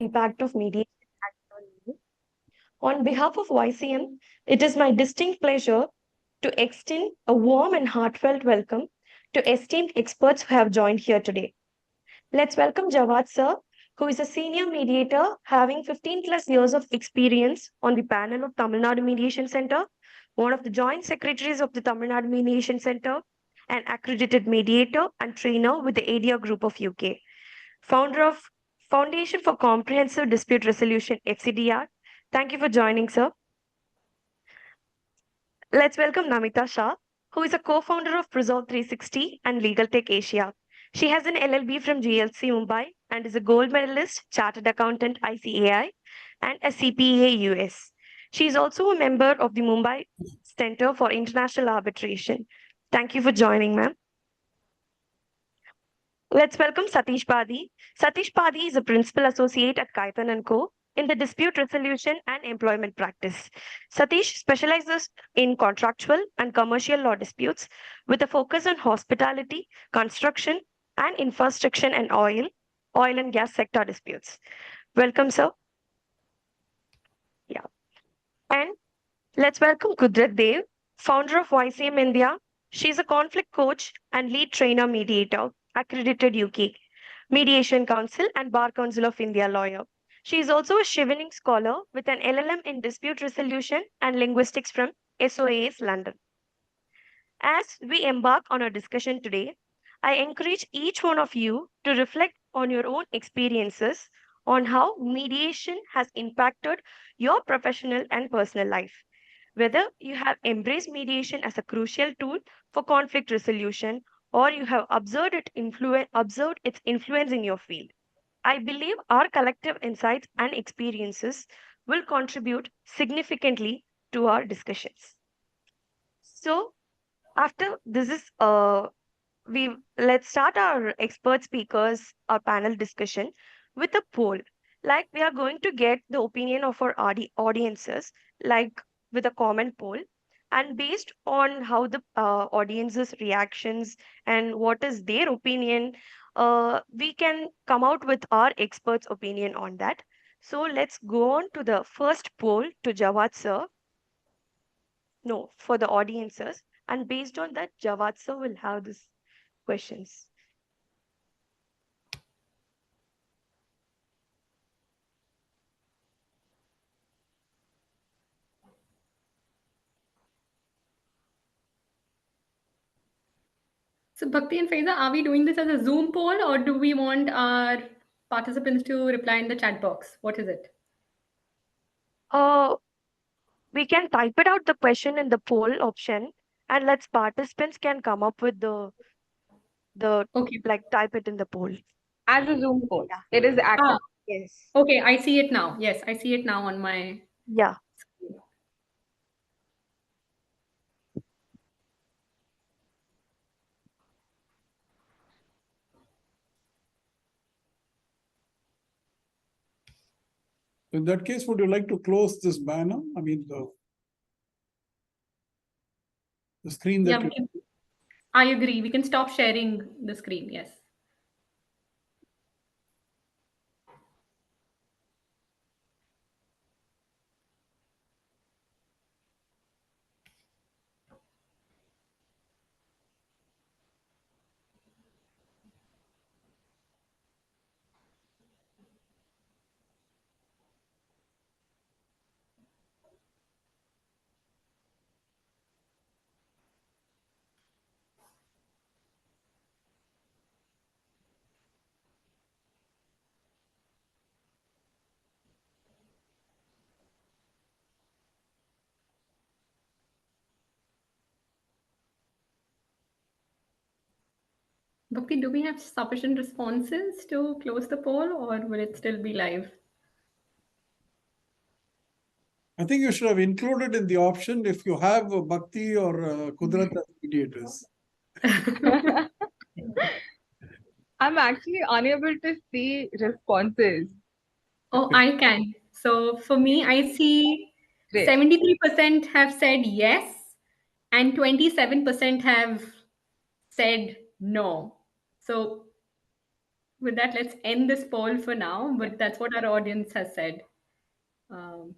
Impact of Mediation Act on Youth. On behalf of YCM, it is my distinct pleasure to extend a warm and heartfelt welcome to esteemed experts who have joined here today. Let's welcome Jawad sir, who is a senior mediator having 15 plus years of experience on the panel of Tamil Nadu Mediation Center, one of the joint secretaries of the Tamil Nadu Mediation Center, an accredited mediator and trainer with the ADIA Group of UK, founder of Foundation for Comprehensive Dispute Resolution, FCDR. Thank you for joining, sir. Let's welcome Namita Shah, who is a co-founder of Resolve 360 and LegalTech Asia. She has an LLB from GLC Mumbai and is a gold medalist, chartered accountant ICAI, and a CPA US. She is also a member of the Mumbai Center for International Arbitration. Thank you for joining, ma'am. Let's welcome Satish Padi. Satish Padi is a principal associate at Khaitan and Co. in the dispute resolution and employment practice. Satish specializes in contractual and commercial law disputes with a focus on hospitality, construction, and infrastructure and oil and gas sector disputes. Welcome, sir. Yeah. And let's welcome Kudrat Dev, founder of YCM India. She's a conflict coach and lead trainer mediator, accredited UK, Mediation Council and Bar Council of India lawyer. She is also a Chevening scholar with an LLM in dispute resolution and linguistics from SOAS London. As we embark on our discussion today, I encourage each one of you to reflect on your own experiences on how mediation has impacted your professional and personal life. Whether you have embraced mediation as a crucial tool for conflict resolution or you have observed its influence in your field. I believe our collective insights and experiences will contribute significantly to our discussions. So, after this is we let's start our expert speakers, our panel discussion with a poll. Like we are going to get the opinion of our audiences, like with a comment poll, and based on how the audience's reactions and what is their opinion, we can come out with our experts' opinion on that. So let's go on to the first poll to Jawad sir. No, for the audiences, and based on that, Jawad sir will have this questions. So Bhakti and Faiza, are we doing this as a Zoom poll or do we want our participants to reply in the chat box? What is it? Uh, we can type it out the question in the poll option, and let's participants can come up with the Okay. like type it in the poll. As a Zoom poll. Yeah. It is active. Yes. Okay, I see it now. Yes, I see it now on my Yeah. screen. In that case, would you like to close this banner? I mean, the screen that Yeah, I agree. We can stop sharing the screen. Yes. Bhakti, do we have sufficient responses to close the poll or will it still be live? I think you should have included in the option if you have Bhakti or Kudrat as mediators. I'm actually unable to see responses. Oh, I can. So for me, I see Great. 73% have said yes and 27% have said no. So with that, let's end this poll for now, but that's what our audience has said. Um,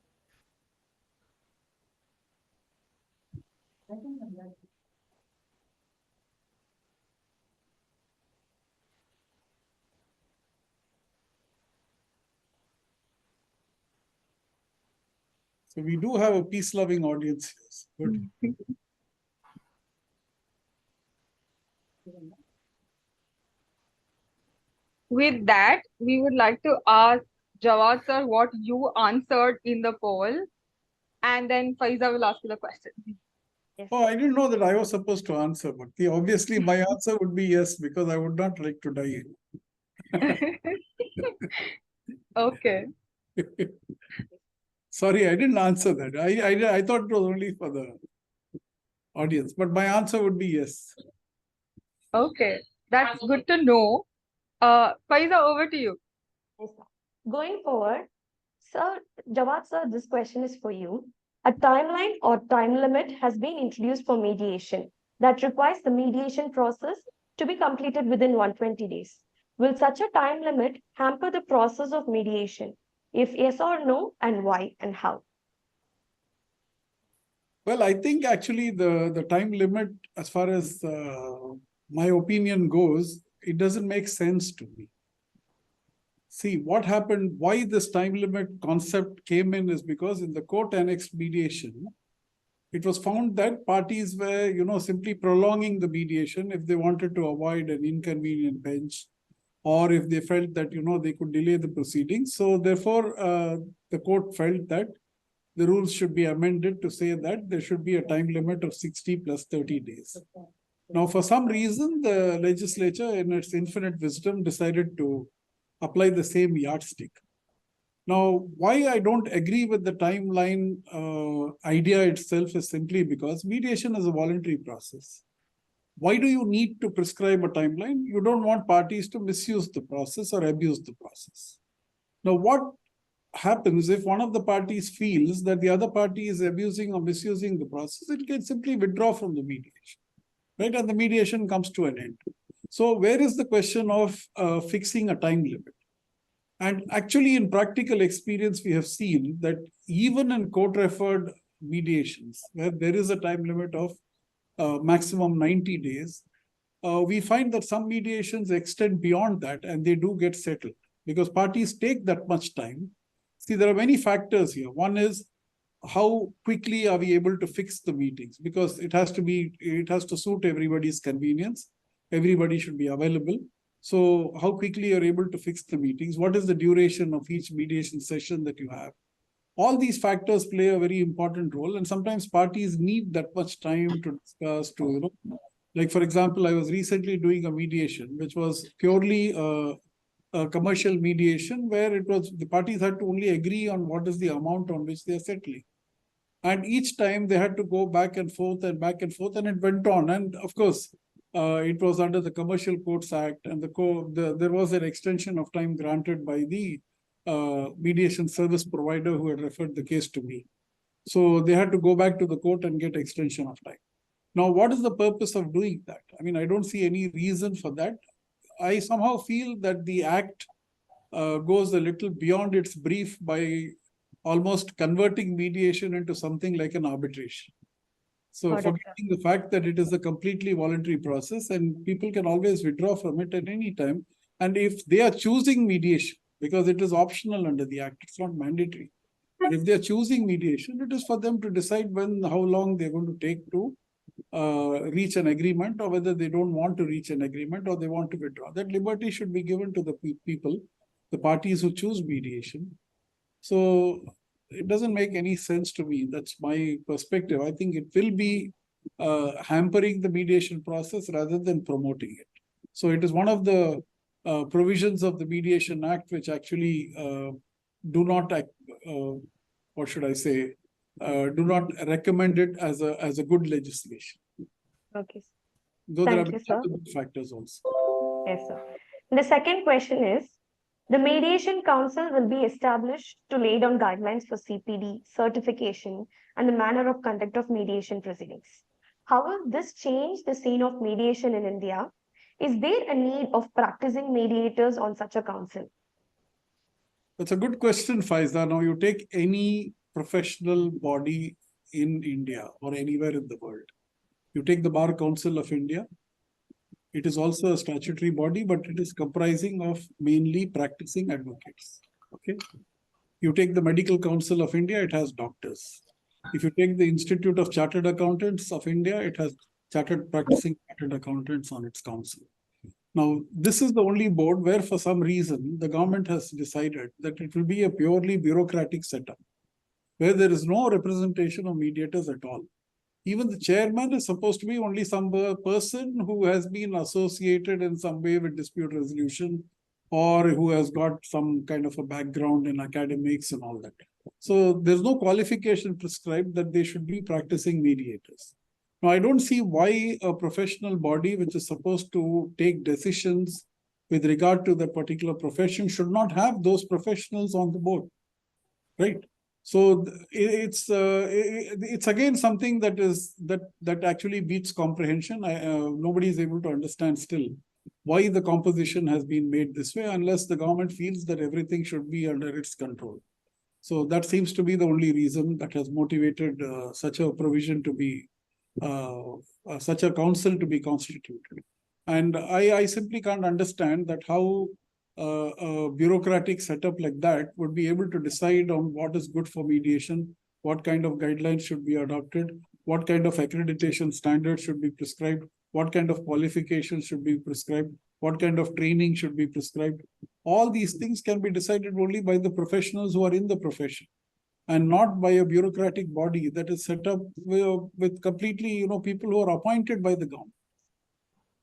So we do have a peace-loving audience here. Good. With that, we would like to ask Jawad sir what you answered in the poll, and then Faiza will ask you the question. Yes. Oh, I didn't know that I was supposed to answer, but obviously my answer would be yes, because I would not like to die. Okay. Sorry, I didn't answer that. I thought it was only for the audience, but my answer would be yes. Okay. That's good to know. Faiza, over to you. Yes, sir. Going forward, sir, Jawad sir, this question is for you. A timeline or time limit has been introduced for mediation that requires the mediation process to be completed within 120 days. Will such a time limit hamper the process of mediation? If yes or no, and why and how? Well, I think actually the time limit, as far as my opinion goes, it doesn't make sense to me. See, what happened, why this time limit concept came in is because in the court annexed mediation, it was found that parties were, simply prolonging the mediation if they wanted to avoid an inconvenient bench, or if they felt that, they could delay the proceedings. So therefore, the court felt that the rules should be amended to say that there should be a time limit of 60 plus 30 days. Now, for some reason, the legislature, in its infinite wisdom, decided to apply the same yardstick. Now, why I don't agree with the timeline idea itself is simply because mediation is a voluntary process. Why do you need to prescribe a timeline? You don't want parties to misuse the process or abuse the process. Now, what happens if one of the parties feels that the other party is abusing or misusing the process? It can simply withdraw from the mediation, right? And the mediation comes to an end. So where is the question of fixing a time limit? And actually, in practical experience, we have seen that even in court-referred mediations, where there is a time limit of maximum 90 days, we find that some mediations extend beyond that and they do get settled because parties take that much time. See, there are many factors here. One is how quickly are we able to fix the meetings, because it has to suit everybody's convenience. Everybody should be available. So how quickly you're able to fix the meetings? What is the duration of each mediation session that you have? All these factors play a very important role, and sometimes parties need that much time to discuss, like for example, I was recently doing a mediation, which was purely a commercial mediation, where it was the parties had to only agree on what is the amount on which they are settling. And each time they had to go back and forth, and it went on. And of course, it was under the Commercial Courts Act, and there was an extension of time granted by the mediation service provider who had referred the case to me. So they had to go back to the court and get extension of time. Now, what is the purpose of doing that? I mean, I don't see any reason for that. I somehow feel that the Act goes a little beyond its brief by almost converting mediation into something like an arbitration. So forgetting the fact that it is a completely voluntary process and people can always withdraw from it at any time. And if they are choosing mediation, because it is optional under the Act, it's not mandatory. But if they're choosing mediation, it is for them to decide how long they're going to take to reach an agreement, or whether they don't want to reach an agreement or they want to withdraw. That liberty should be given to the people, the parties who choose mediation. So it doesn't make any sense to me. That's my perspective. I think it will be hampering the mediation process rather than promoting it. So it is one of the provisions of the Mediation Act which actually do not, what should I say, do not recommend it as a good legislation. Okay. Though there are Thank you, sir. other good factors also. Yes, sir. The second question is, the Mediation Council will be established to lay down guidelines for CPD, certification, and the manner of conduct of mediation proceedings. How will this change the scene of mediation in India? Is there a need of practicing mediators on such a council? That's a good question, Faiza. Now, you take any professional body in India or anywhere in the world. You take the Bar Council of India. It is also a statutory body, but it is comprising of mainly practicing advocates. Okay. You take the Medical Council of India, it has doctors. If you take the Institute of Chartered Accountants of India, it has practicing chartered accountants on its council. Now, this is the only board where, for some reason, the government has decided that it will be a purely bureaucratic setup, where there is no representation of mediators at all. Even the chairman is supposed to be only some person who has been associated in some way with dispute resolution, or who has got some kind of a background in academics and all that. So there's no qualification prescribed that they should be practicing mediators. Now, I don't see why a professional body which is supposed to take decisions with regard to that particular profession should not have those professionals on the board, right? So it's again something that actually beats comprehension. Nobody is able to understand still why the composition has been made this way, unless the government feels that everything should be under its control. So that seems to be the only reason that has motivated such a provision to be such a council to be constituted. And I simply can't understand that how a bureaucratic setup like that would be able to decide on what is good for mediation, what kind of guidelines should be adopted, what kind of accreditation standards should be prescribed, what kind of qualifications should be prescribed, what kind of training should be prescribed. All these things can be decided only by the professionals who are in the profession, and not by a bureaucratic body that is set up with completely, people who are appointed by the government.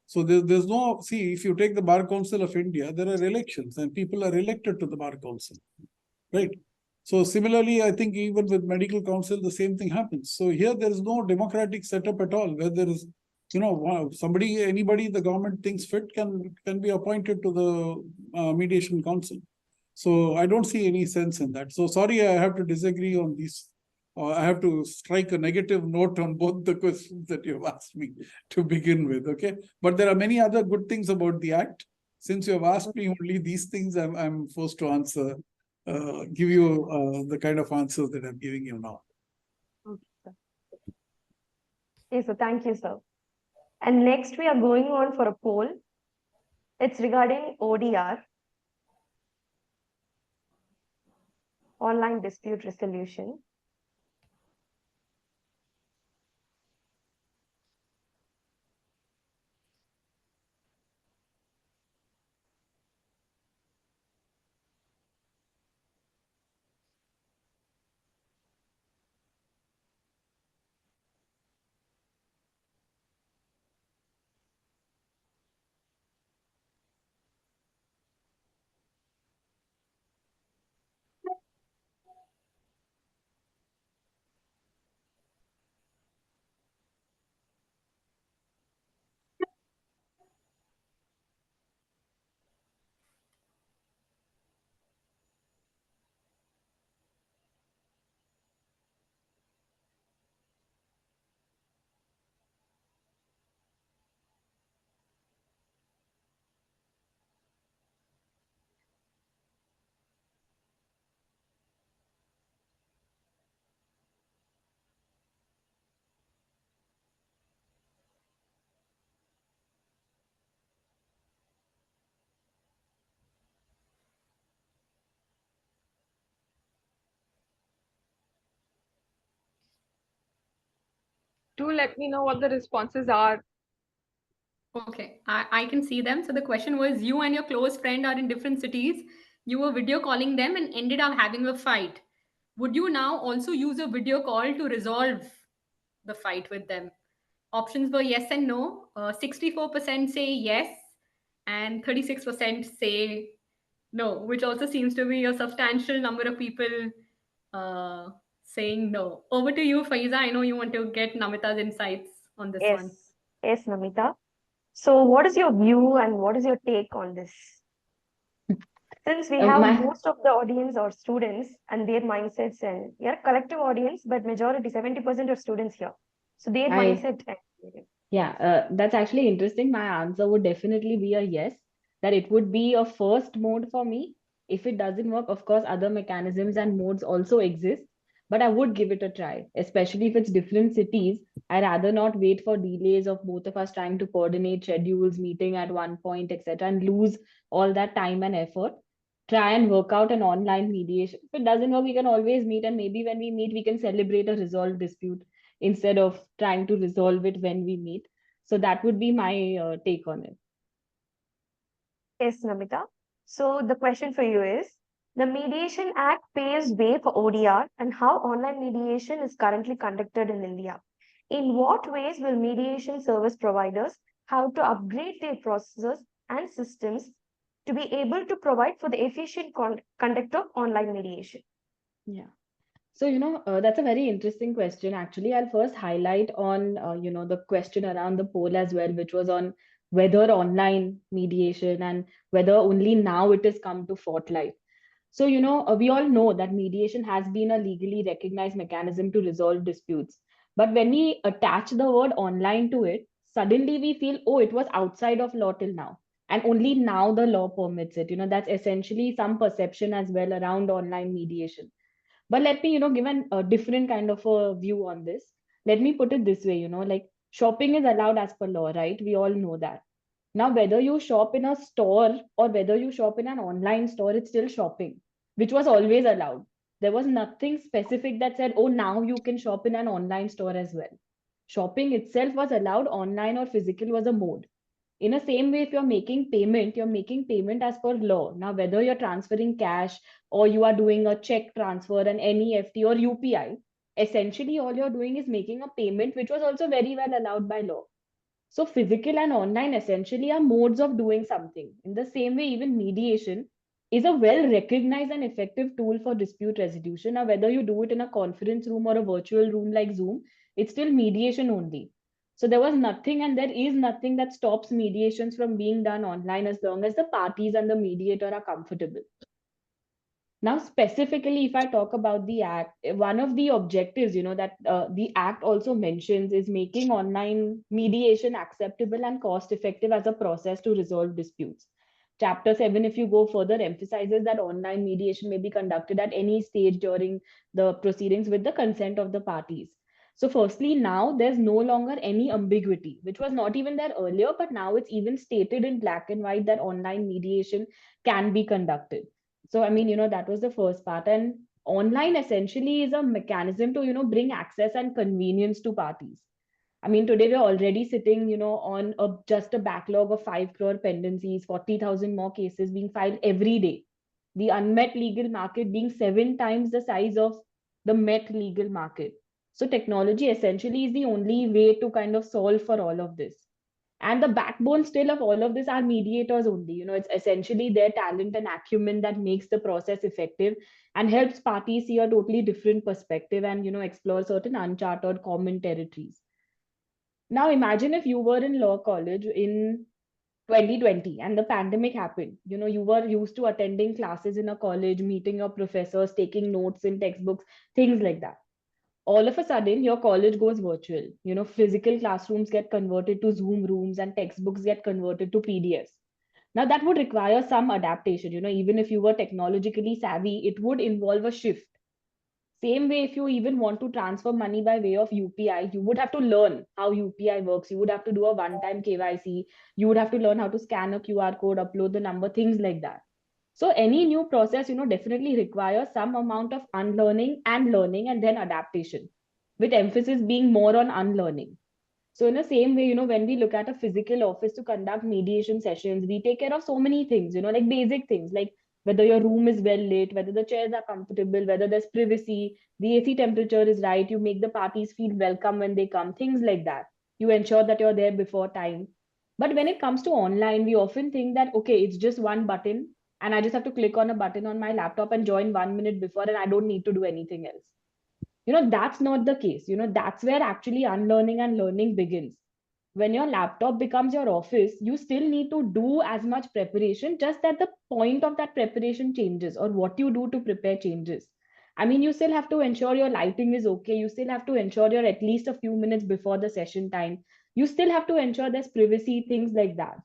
So there's no, see, if you take the Bar Council of India, there are elections and people are elected to the Bar Council, right? So similarly, I think even with Medical Council, the same thing happens. So here there is no democratic setup at all, where there is, anybody the government thinks fit can be appointed to the Mediation Council. So I don't see any sense in that. So sorry, I have to disagree on these. I have to strike a negative note on both the questions that you've asked me to begin with, okay? But there are many other good things about the Act. Since you have asked me only these things, I'm forced to answer, give you the kind of answers that I'm giving you now. Okay, so thank you, sir. And next we are going on for a poll. It's regarding ODR, online dispute resolution. Do let me know what the responses are. Okay, I can see them. So the question was, you and your close friend are in different cities. You were video calling them and ended up having a fight. Would you now also use a video call to resolve the fight with them? Options were yes and no. 64% say yes and 36% say no, which also seems to be a substantial number of people saying no. Over to you, Faiza. I know you want to get Namita's insights on this one. Yes, Namita. So what is your view and what is your take on this? Since we have most of the audience or students and their mindsets, and we are a collective audience, but majority, 70% of students here. So their mindset. Yeah, that's actually interesting. My answer would definitely be a yes, that it would be a first mode for me. If it doesn't work, of course, other mechanisms and modes also exist, but I would give it a try, especially if it's different cities. I rather not wait for delays of both of us trying to coordinate schedules, meeting at one point, etc., and lose all that time and effort. Try and work out an online mediation. If it doesn't work, we can always meet, and maybe when we meet, we can celebrate a resolved dispute instead of trying to resolve it when we meet. So that would be my take on it. Yes, Namita. So the question for you is, the Mediation Act paves way for ODR and how online mediation is currently conducted in India. In what ways will mediation service providers have to upgrade their processes and systems to be able to provide for the efficient conduct of online mediation? Yeah. So, that's a very interesting question. Actually, I'll first highlight on, the question around the poll as well, which was on whether online mediation and whether only now it has come to forthlight. So, we all know that mediation has been a legally recognized mechanism to resolve disputes. But when we attach the word online to it, suddenly we feel, oh, it was outside of law till now. And only now the law permits it. That's essentially some perception as well around online mediation. But let me, give a different kind of a view on this. Let me put it this way, like shopping is allowed as per law, right? We all know that. Now, whether you shop in a store or whether you shop in an online store, it's still shopping, which was always allowed. There was nothing specific that said, oh, now you can shop in an online store as well. Shopping itself was allowed, online or physical was a mode. In the same way, if you're making payment as per law. Now, whether you're transferring cash or you are doing a check transfer, an NEFT or UPI, essentially all you're doing is making a payment, which was also very well allowed by law. So physical and online essentially are modes of doing something. In the same way, even mediation is a well recognized and effective tool for dispute resolution. Now, whether you do it in a conference room or a virtual room like Zoom, it's still mediation only. So there was nothing and there is nothing that stops mediations from being done online as long as the parties and the mediator are comfortable. Now, specifically, if I talk about the act, one of the objectives, that the act also mentions is making online mediation acceptable and cost effective as a process to resolve disputes. Chapter 7, if you go further, emphasizes that online mediation may be conducted at any stage during the proceedings with the consent of the parties. So, firstly, now there's no longer any ambiguity, which was not even there earlier, but now it's even stated in black and white that online mediation can be conducted. So, I mean, that was the first part. And online essentially is a mechanism to, bring access and convenience to parties. I mean, today we're already sitting, on just a backlog of 5 crore pendencies, 40,000 more cases being filed every day. The unmet legal market being 7 times the size of the met legal market. So technology essentially is the only way to kind of solve for all of this. And the backbone still of all of this are mediators only. It's essentially their talent and acumen that makes the process effective and helps parties see a totally different perspective and, explore certain uncharted common territories. Now, imagine if you were in law college in 2020 and the pandemic happened. You were used to attending classes in a college, meeting your professors, taking notes in textbooks, things like that. All of a sudden, your college goes virtual. Physical classrooms get converted to Zoom rooms and textbooks get converted to PDFs. Now, that would require some adaptation. Even if you were technologically savvy, it would involve a shift. Same way, if you even want to transfer money by way of UPI, you would have to learn how UPI works. You would have to do a one-time KYC. You would have to learn how to scan a QR code, upload the number, things like that. So any new process, definitely requires some amount of unlearning and learning and then adaptation, with emphasis being more on unlearning. So in the same way, when we look at a physical office to conduct mediation sessions, we take care of so many things, like basic things, like whether your room is well lit, whether the chairs are comfortable, whether there's privacy, the AC temperature is right, you make the parties feel welcome when they come, things like that. You ensure that you're there before time. But when it comes to online, we often think that, okay, it's just one button and I just have to click on a button on my laptop and join 1 minute before and I don't need to do anything else. That's not the case. That's where actually unlearning and learning begins. When your laptop becomes your office, you still need to do as much preparation, just that the point of that preparation changes or what you do to prepare changes. I mean, you still have to ensure your lighting is okay. You still have to ensure you're at least a few minutes before the session time. you still have to ensure there's privacy, things like that.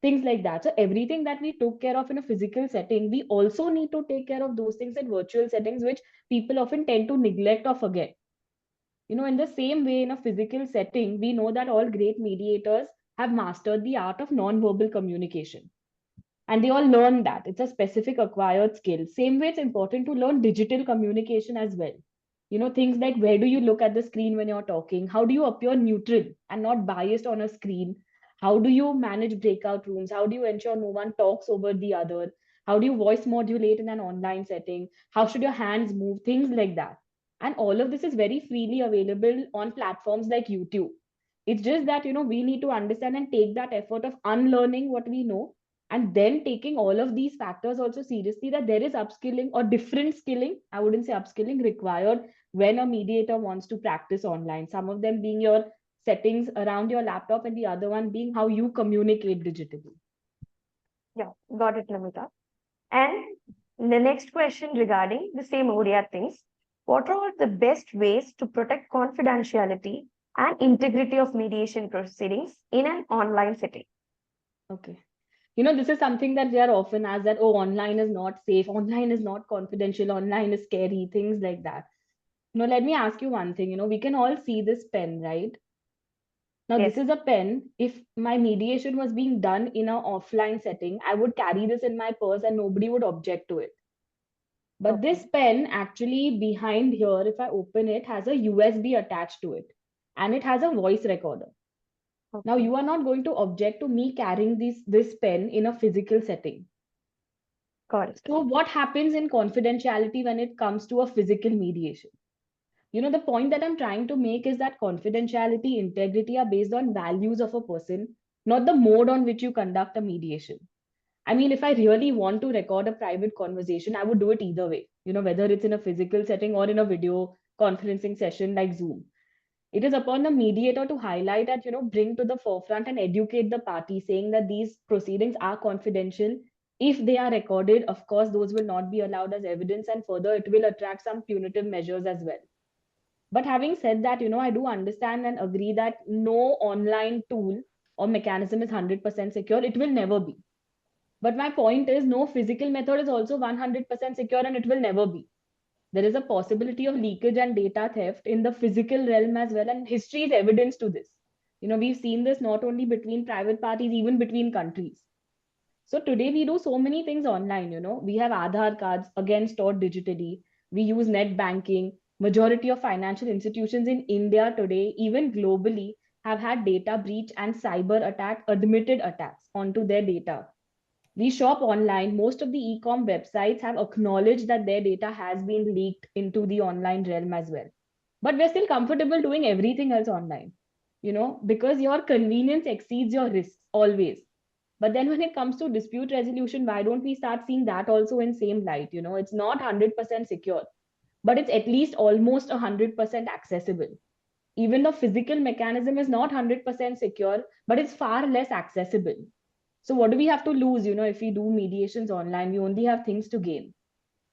Things like that. So everything that we took care of in a physical setting, we also need to take care of those things in virtual settings, which people often tend to neglect or forget. In the same way, in a physical setting, we know that all great mediators have mastered the art of non-verbal communication. And they all learn that. It's a specific acquired skill. Same way, it's important to learn digital communication as well. Things like where do you look at the screen when you're talking? How do you appear neutral and not biased on a screen? How do you manage breakout rooms? How do you ensure no one talks over the other? How do you voice modulate in an online setting? How should your hands move? Things like that. And all of this is very freely available on platforms like YouTube. It's just that, we need to understand and take that effort of unlearning what we know, and then taking all of these factors also seriously, that there is upskilling or different skilling, I wouldn't say upskilling, required when a mediator wants to practice online. Some of them being your settings around your laptop, and the other one being how you communicate digitally. Yeah, got it, Namita. And the next question regarding the same ODR things. What are the best ways to protect confidentiality and integrity of mediation proceedings in an online setting? Okay. This is something that we are often asked, that, oh, online is not safe, online is not confidential, online is scary, things like that. Let me ask you one thing. We can all see this pen, right? Now, Yes. this is a pen. If my mediation was being done in an offline setting, I would carry this in my purse and nobody would object to it. But Okay. this pen actually behind here, if I open it, has a USB attached to it, and it has a voice recorder. Now, Okay. you are not going to object to me carrying this pen in a physical setting. Got it. So what happens in confidentiality when it comes to a physical mediation? The point that I'm trying to make is that confidentiality, integrity are based on values of a person, not the mode on which you conduct a mediation. I mean, if I really want to record a private conversation, I would do it either way, whether it's in a physical setting or in a video conferencing session like Zoom. It is upon the mediator to highlight and, bring to the forefront and educate the party, saying that these proceedings are confidential. If they are recorded, of course, those will not be allowed as evidence, and further, it will attract some punitive measures as well. But having said that, I do understand and agree that no online tool or mechanism is 100% secure. It will never be. But my point is, no physical method is also 100% secure, and it will never be. There is a possibility of leakage and data theft in the physical realm as well, and history is evidence to this. We've seen this not only between private parties, even between countries. So today we do so many things online. We have Aadhaar cards, again stored digitally. We use net banking. Majority of financial institutions in India today, even globally, have had data breach and cyber attack, admitted attacks onto their data. We shop online. Most of the e-com websites have acknowledged that their data has been leaked into the online realm as well. But we're still comfortable doing everything else online, because your convenience exceeds your risks always. But then when it comes to dispute resolution, why don't we start seeing that also in same light? It's not 100% secure, but it's at least almost 100% accessible. Even the physical mechanism is not 100% secure, but it's far less accessible. So what do we have to lose? If we do mediations online, we only have things to gain.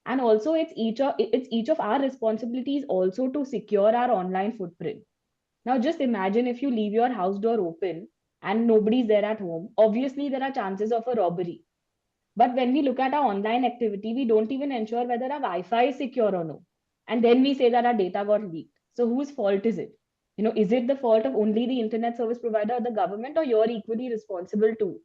And also, it's each of our responsibilities also to secure our online footprint. Now, just imagine if you leave your house door open and nobody's there at home. Obviously, there are chances of a robbery. But when we look at our online activity, we don't even ensure whether our Wi-Fi is secure or no. And then we say that our data got leaked. So whose fault is it? Is it the fault of only the internet service provider or the government, or you're equally responsible too?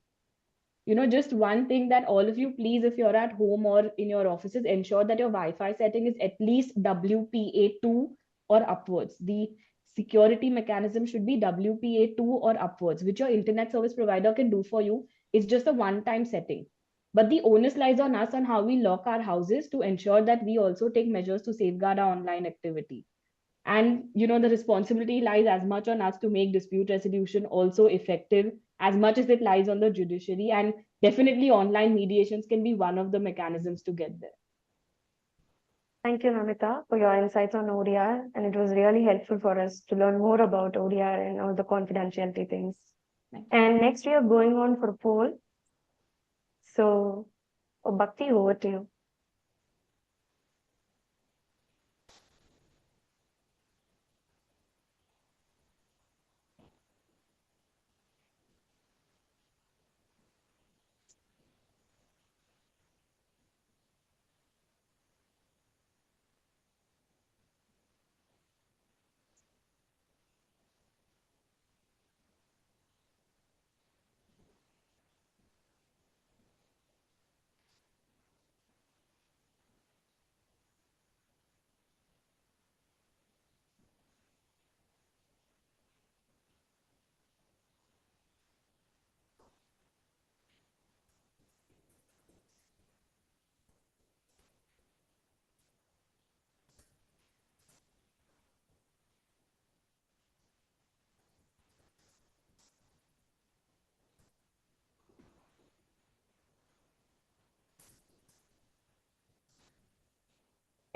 Just one thing that all of you, please, if you're at home or in your offices, ensure that your Wi-Fi setting is at least WPA2 or upwards. The security mechanism should be WPA2 or upwards, which your internet service provider can do for you. It's just a one-time setting. But the onus lies on us on how we lock our houses to ensure that we also take measures to safeguard our online activity. And the responsibility lies as much on us to make dispute resolution also effective as much as it lies on the judiciary. And definitely online mediations can be one of the mechanisms to get there. Thank you, Namita, for your insights on ODR. And it was really helpful for us to learn more about ODR and all the confidentiality things. And next, we are going on for a poll. So, Bhakti, over to you.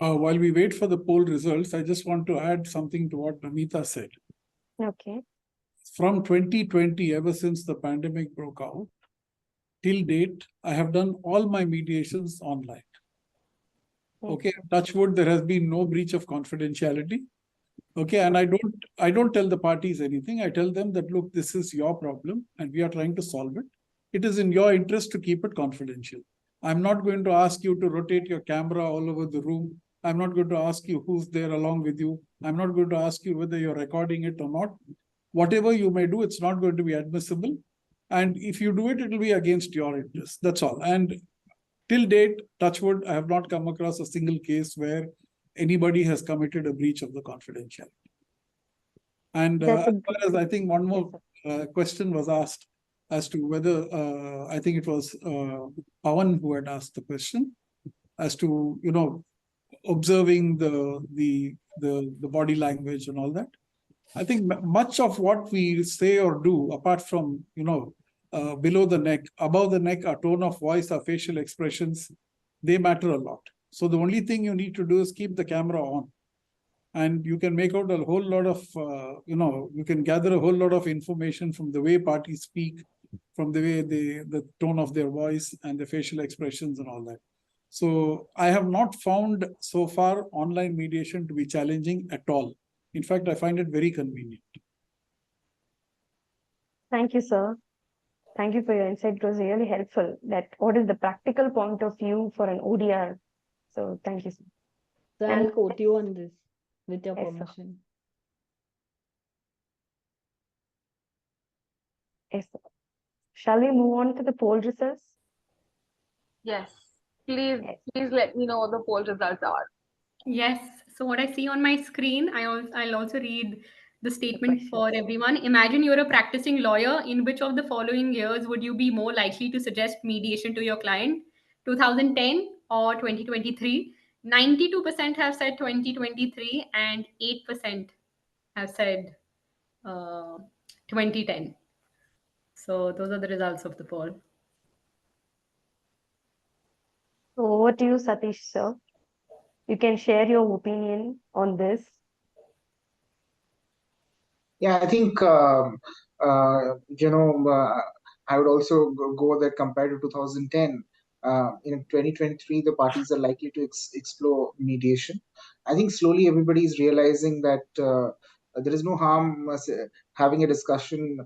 While we wait for the poll results, I just want to add something to what Namita said. Okay. From 2020, ever since the pandemic broke out, till date, I have done all my mediations online. Okay, touch wood, there has been no breach of confidentiality. Okay, and I don't tell the parties anything. I tell them that, look, this is your problem and we are trying to solve it. It is in your interest to keep it confidential. I'm not going to ask you to rotate your camera all over the room. I'm not going to ask you who's there along with you. I'm not going to ask you whether you're recording it or not. Whatever you may do, it's not going to be admissible. And if you do it, it will be against your interest. That's all. And till date, touch wood, I have not come across a single case where anybody has committed a breach of the confidentiality. And as far as I think one more question was asked as to whether, I think it was Pawan who had asked the question as to, observing the body language and all that. I think much of what we say or do, apart from, below the neck, above the neck, our tone of voice, our facial expressions, they matter a lot. So the only thing you need to do is keep the camera on. And you can make out a whole lot of, you can gather a whole lot of information from the way parties speak, from the way the tone of their voice and the facial expressions and all that. So I have not found so far online mediation to be challenging at all. In fact, I find it very convenient. Thank you, sir. Thank you for your insight. It was really helpful. That what is the practical point of view for an ODR? So thank you, sir. So And- I'll quote you on this with your Yes, sir. permission. Yes, sir. Shall we move on to the poll results? Yes. Please, Yes. please let me know what the poll results are. Yes. So what I see on my screen, I'll also read the statement questions. for everyone. Imagine you're a practicing lawyer. In which of the following years would you be more likely to suggest mediation to your client? 2010 or 2023? 92% have said 2023 and 8% have said 2010. So those are the results of the poll. So over to you, Satish, sir. You can share your opinion on this. Yeah, I think I would also go that compared to 2010. In 2023, the parties are likely to explore mediation. I think slowly everybody is realizing that there is no harm having a discussion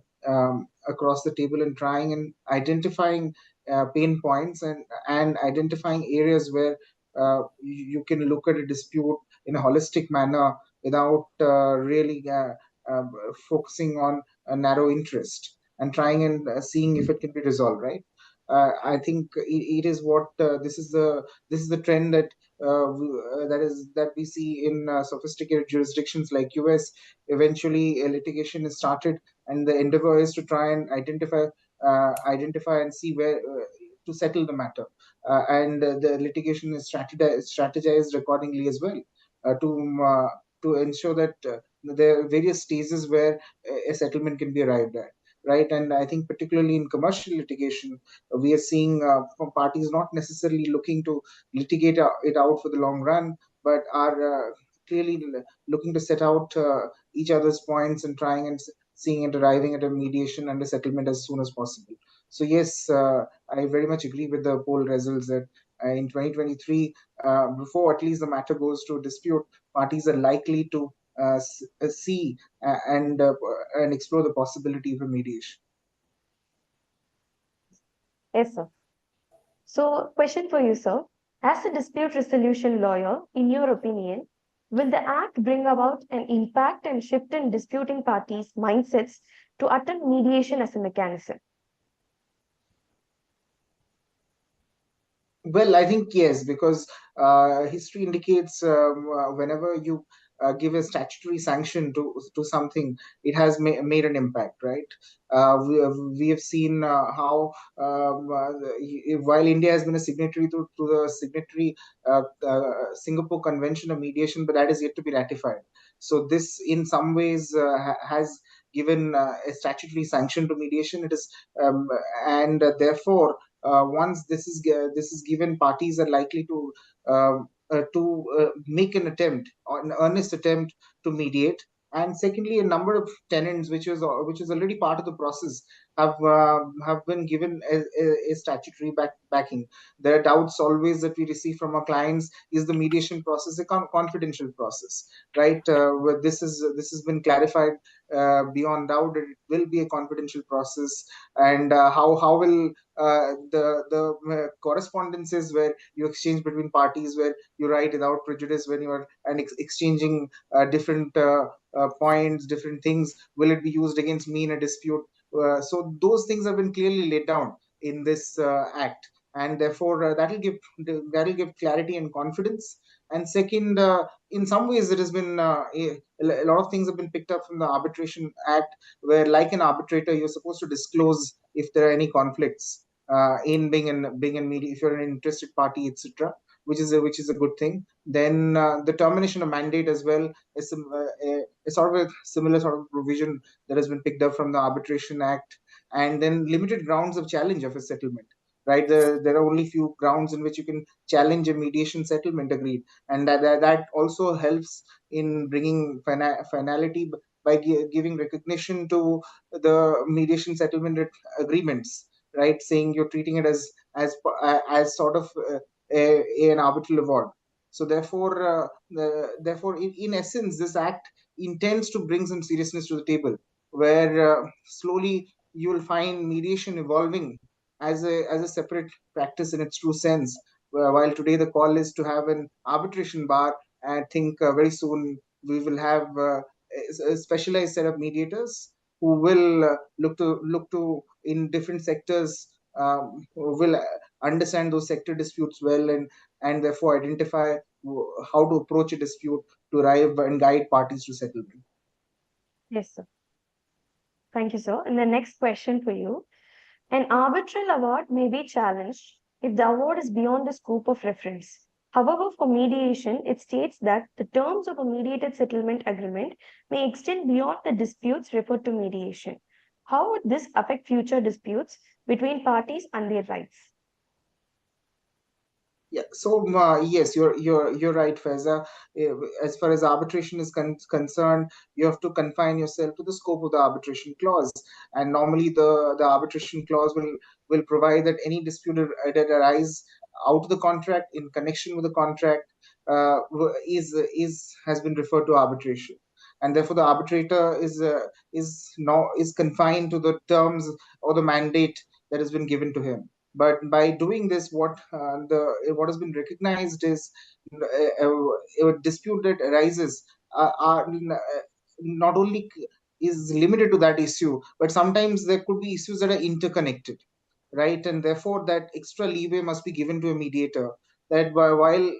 across the table and trying and identifying pain points and identifying areas where you can look at a dispute in a holistic manner without really focusing on a narrow interest and trying and seeing if it can be resolved, right? I think it is what this is the trend that we see in sophisticated jurisdictions like US. Eventually, a litigation is started, and the endeavor is to try and identify and see where to settle the matter, and the litigation is strategized accordingly as well to ensure that there are various stages where a settlement can be arrived at, right? And I think particularly in commercial litigation, we are seeing from parties not necessarily looking to litigate it out for the long run, but are clearly looking to set out each other's points and trying and seeing and arriving at a mediation and a settlement as soon as possible. So yes, I very much agree with the poll results that in 2023, before at least the matter goes to a dispute, parties are likely to see and explore the possibility of a mediation. Yes, sir. So, question for you, sir. As a dispute resolution lawyer, in your opinion, will the Act bring about an impact and shift in disputing parties' mindsets to attempt mediation as a mechanism? Well, I think yes, because history indicates whenever you give a statutory sanction to something, it has made an impact, right? We have seen how while India has been a signatory to the signatory Singapore Convention of Mediation, but that is yet to be ratified. So this, in some ways, has given a statutory sanction to mediation. It is, and therefore once this is given, parties are likely to make an attempt, or an earnest attempt to mediate. And secondly, a number of tenants, which is already part of the process, have been given a statutory backing. There are doubts always that we receive from our clients: is the mediation process a confidential process, right? This has been clarified beyond doubt that it will be a confidential process. And how will the correspondences where you exchange between parties, where you write without prejudice when you are exchanging different points, different things, will it be used against me in a dispute? So those things have been clearly laid down in this act, and therefore that will give clarity and confidence. And second, in some ways, it has been a lot of things have been picked up from the Arbitration Act, where, like an arbitrator, you're supposed to disclose if there are any conflicts in being in media, if you're an interested party, etc., which is a good thing. Then the termination of mandate as well is a sort of a similar sort of provision that has been picked up from the Arbitration Act. And then limited grounds of challenge of a settlement, right? There are only few grounds in which you can challenge a mediation settlement agreed, and that also helps in bringing finality by giving recognition to the mediation settlement agreements, right? Saying you're treating it as sort of an arbitral award. So therefore, in essence, this act intends to bring some seriousness to the table, where slowly you will find mediation evolving as a separate practice in its true sense. While today the call is to have an arbitration bar, I think very soon we will have a specialized set of mediators who will look to in different sectors, who will understand those sector disputes well, and therefore identify how to approach a dispute to arrive and guide parties to settlement. Yes, sir. Thank you, sir. And the next question for you. An arbitral award may be challenged if the award is beyond the scope of reference. However, for mediation, it states that the terms of a mediated settlement agreement may extend beyond the disputes referred to mediation. How would this affect future disputes between parties and their rights? Yeah, so yes, you're right, Faiza. As far as arbitration is concerned, you have to confine yourself to the scope of the arbitration clause, and normally the arbitration clause will provide that any dispute that arise out of the contract, in connection with the contract, is has been referred to arbitration, and therefore the arbitrator is confined to the terms or the mandate that has been given to him. But by doing this, what has been recognized is a dispute that arises are not only is limited to that issue, but sometimes there could be issues that are interconnected, right? And therefore, that extra leeway must be given to a mediator. That while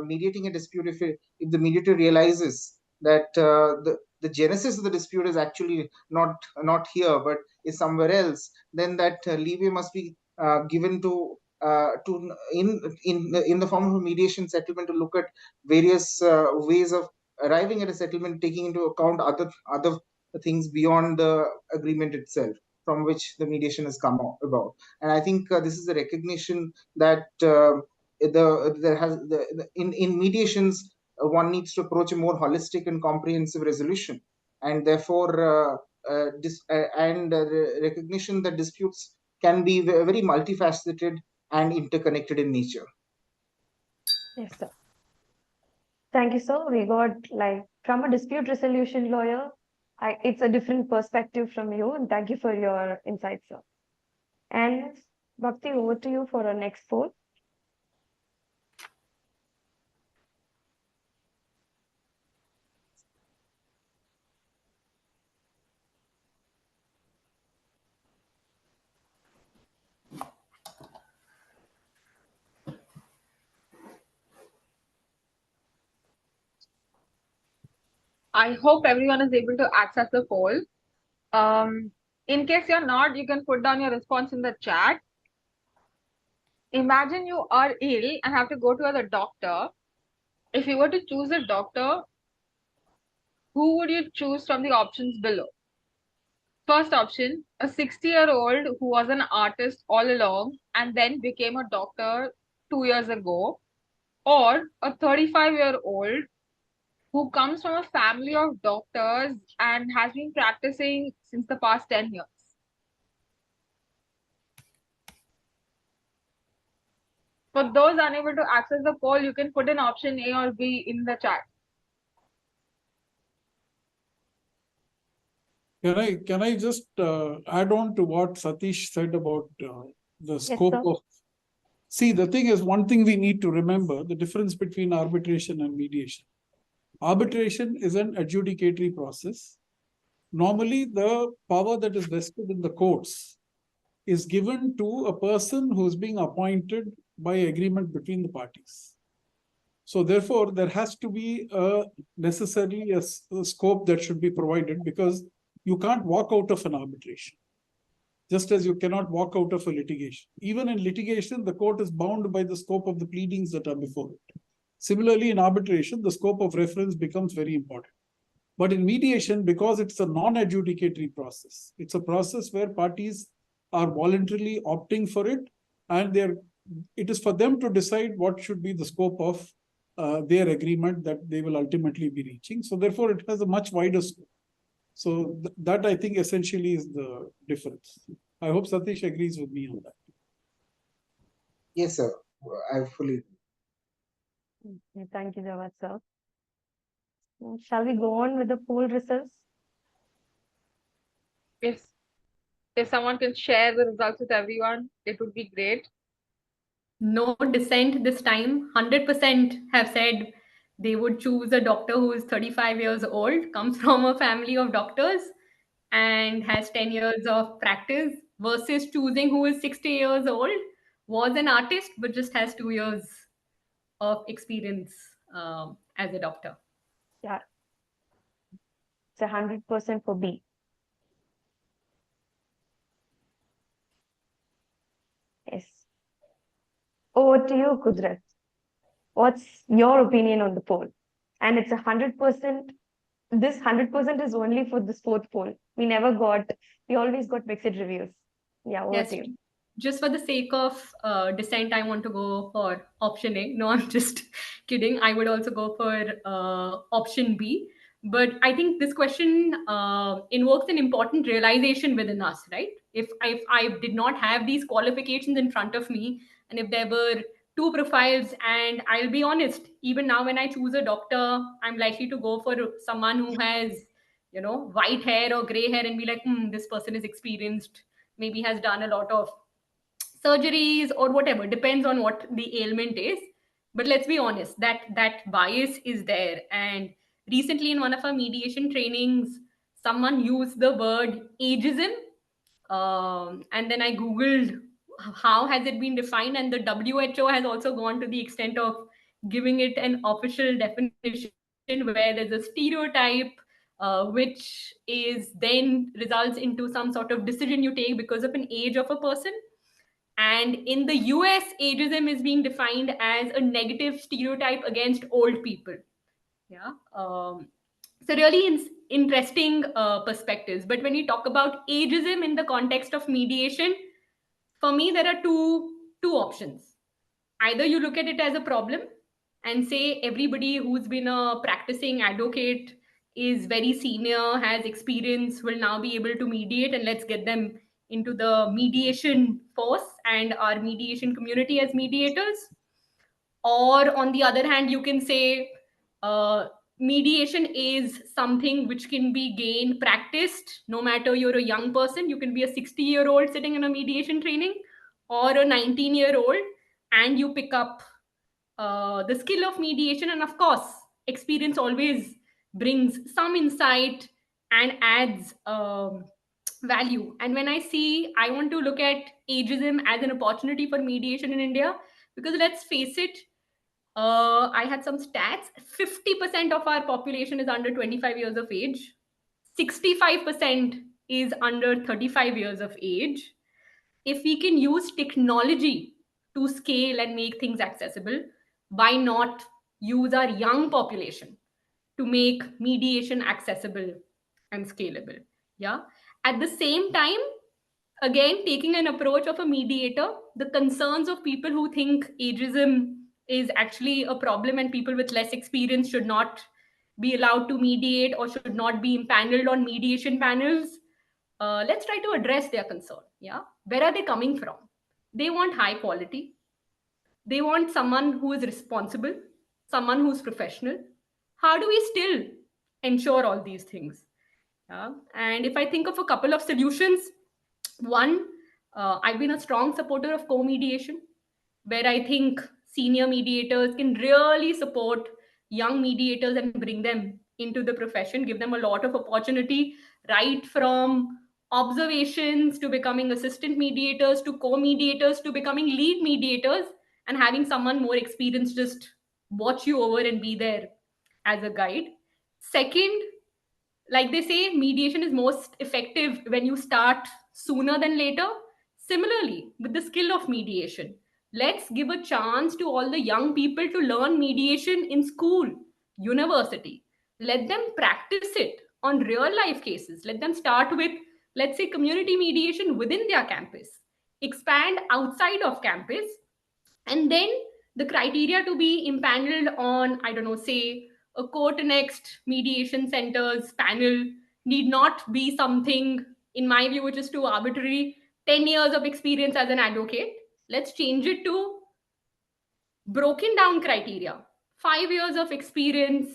mediating a dispute, if the mediator realizes that the genesis of the dispute is actually not here, but is somewhere else, then that leeway must be given to in the form of a mediation settlement, to look at various ways of arriving at a settlement, taking into account other things beyond the agreement itself, from which the mediation has come about. And I think this is a recognition that in mediations, one needs to approach a more holistic and comprehensive resolution, and therefore recognition that disputes can be very multifaceted and interconnected in nature. Yes, sir. Thank you, sir. We got like from a dispute resolution lawyer, it's a different perspective from you, and thank you for your insights, sir. And Bhakti, over to you for our next poll. I hope everyone is able to access the poll. In case you're not, you can put down your response in the chat. Imagine you are ill and have to go to the doctor. If you were to choose a doctor, who would you choose from the options below? First option, a 60-year-old who was an artist all along and then became a doctor 2 years ago. or a 35-year-old who comes from a family of doctors and has been practicing since the past 10 years? For those unable to access the poll, you can put in option A or B in the chat. Can I just add on to what Satish said about the scope sir. of. See, the thing is, one thing we need to remember, the difference between arbitration and mediation. Arbitration is an adjudicatory process. Normally, the power that is vested in the courts is given to a person who is being appointed by agreement between the parties. So therefore, there has to be necessarily a scope that should be provided, because you can't walk out of an arbitration, just as you cannot walk out of a litigation. Even in litigation, the court is bound by the scope of the pleadings that are before it. Similarly, in arbitration, the scope of reference becomes very important. But in mediation, because it's a non-adjudicatory process, it's a process where parties are voluntarily opting for it, and it is for them to decide what should be the scope of their agreement that they will ultimately be reaching. So therefore, it has a much wider scope. So that, I think, essentially is the difference. I hope Satish agrees with me on that. Yes, sir. I fully agree. Thank you, Jawad, sir. Shall we go on with the poll results? Yes. If someone can share the results with everyone, it would be great. No dissent this time. 100% have said they would choose a doctor who is 35 years old, comes from a family of doctors, and has 10 years of practice, versus choosing who is 60 years old, was an artist, but just has 2 years of experience as a doctor. Yeah. It's 100% for B. Yes. Over to you, Kudrat. What's your opinion on the poll? And it's 100%. This 100% is only for this fourth poll. We always got mixed reviews. Yeah, over Yes, to you. just for the sake of dissent, I want to go for option A. No, I'm just kidding. I would also go for option B. But I think this question invokes an important realization within us, right? If I did not have these qualifications in front of me, and if there were two profiles, and I'll be honest, even now when I choose a doctor, I'm likely to go for someone who has, white hair or gray hair, and be like, this person is experienced, maybe has done a lot of surgeries or whatever, depends on what the ailment is. But let's be honest, that bias is there. And recently in one of our mediation trainings, someone used the word ageism, and then I googled how has it been defined, and the WHO has also gone to the extent of giving it an official definition, where there's a stereotype which is then results into some sort of decision you take because of an age of a person. And in the US, ageism is being defined as a negative stereotype against old people. Yeah. So really interesting perspectives. But when you talk about ageism in the context of mediation, for me, there are two options. Either you look at it as a problem and say everybody who's been a practicing advocate is very senior, has experience, will now be able to mediate, and let's get them into the mediation force and our mediation community as mediators. Or on the other hand, you can say mediation is something which can be gained, practiced, no matter you're a young person. You can be a 60-year-old sitting in a mediation training, or a 19-year-old, and you pick up the skill of mediation. And of course, experience always brings some insight and adds value. And when I want to look at ageism as an opportunity for mediation in India, because let's face it, I had some stats. 50% of our population is under 25 years of age. 65% is under 35 years of age. If we can use technology to scale and make things accessible, why not use our young population to make mediation accessible and scalable? Yeah. At the same time, again, taking an approach of a mediator, the concerns of people who think ageism is actually a problem and people with less experience should not be allowed to mediate or should not be impaneled on mediation panels. Let's try to address their concern. Yeah, where are they coming from? They want high quality. They want someone who is responsible, someone who's professional. How do we still ensure all these things? Yeah. And if I think of a couple of solutions, one, I've been a strong supporter of co-mediation, where I think senior mediators can really support young mediators and bring them into the profession, give them a lot of opportunity, right from observations to becoming assistant mediators to co-mediators to becoming lead mediators, and having someone more experienced just watch you over and be there as a guide. Second, like they say, mediation is most effective when you start sooner than later. Similarly, with the skill of mediation, let's give a chance to all the young people to learn mediation in school, university. Let them practice it on real life cases. Let them start with, let's say, community mediation within their campus, expand outside of campus, and then the criteria to be impaneled on, I don't know, say a court next mediation centers panel need not be something, in my view, which is too arbitrary. 10 years of experience as an advocate. Let's change it to broken down criteria. 5 years of experience